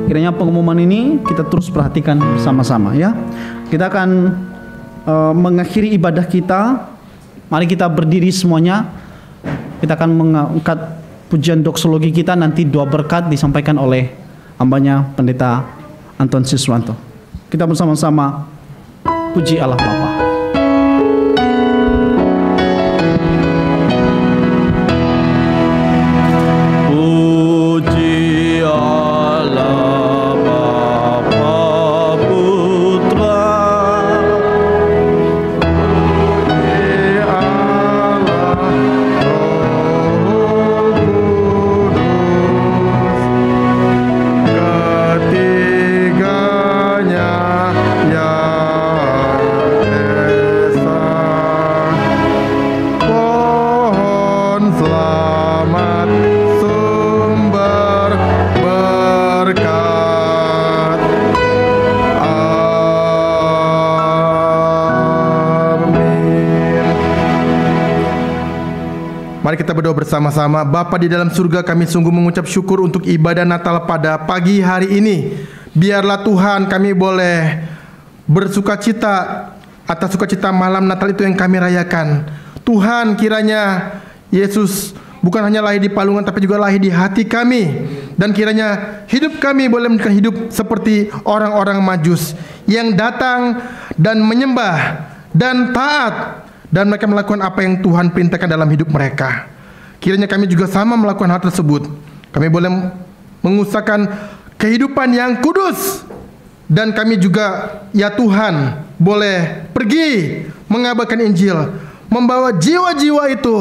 Kiranya pengumuman ini kita terus perhatikan bersama-sama ya. Kita akan mengakhiri ibadah kita. Mari kita berdiri semuanya. Kita akan mengangkat pujian doksologi kita. Nanti doa berkat disampaikan oleh hambanya Pendeta Anton Siswanto. Kita bersama-sama puji Allah Bapa. Mari kita berdoa bersama-sama. Bapa di dalam surga, kami sungguh mengucap syukur untuk ibadah Natal pada pagi hari ini. Biarlah Tuhan kami boleh bersukacita atas sukacita malam Natal itu yang kami rayakan. Tuhan, kiranya Yesus bukan hanya lahir di palungan tapi juga lahir di hati kami. Dan kiranya hidup kami boleh menjadi hidup seperti orang-orang Majus yang datang dan menyembah dan taat, dan mereka melakukan apa yang Tuhan perintahkan dalam hidup mereka. Kiranya kami juga sama melakukan hal tersebut. Kami boleh mengusahakan kehidupan yang kudus, dan kami juga ya Tuhan boleh pergi mengabarkan Injil, membawa jiwa-jiwa itu,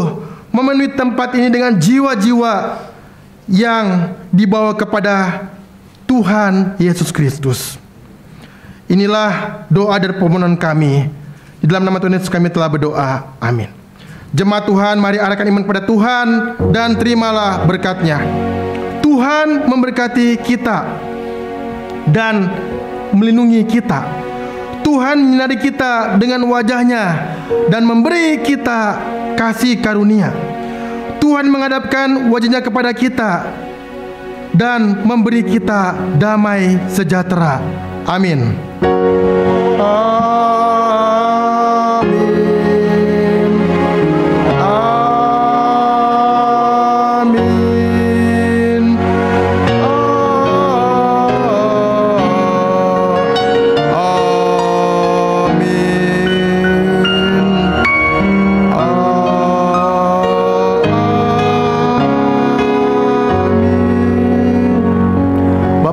memenuhi tempat ini dengan jiwa-jiwa yang dibawa kepada Tuhan Yesus Kristus. Inilah doa dan permohonan kami. Di dalam nama Tuhan Yesus kami telah berdoa. Amin. Jemaat Tuhan, mari arahkan iman kepada Tuhan dan terimalah berkat-Nya. Tuhan memberkati kita dan melindungi kita. Tuhan menyinari kita dengan wajah-Nya dan memberi kita kasih karunia. Tuhan menghadapkan wajah-Nya kepada kita dan memberi kita damai sejahtera. Amin.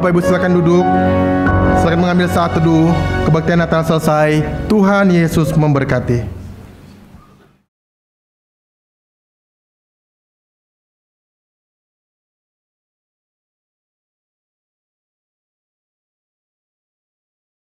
Bapak Ibu silakan duduk. Silakan mengambil saat teduh. Kebaktian Natal selesai. Tuhan Yesus memberkati.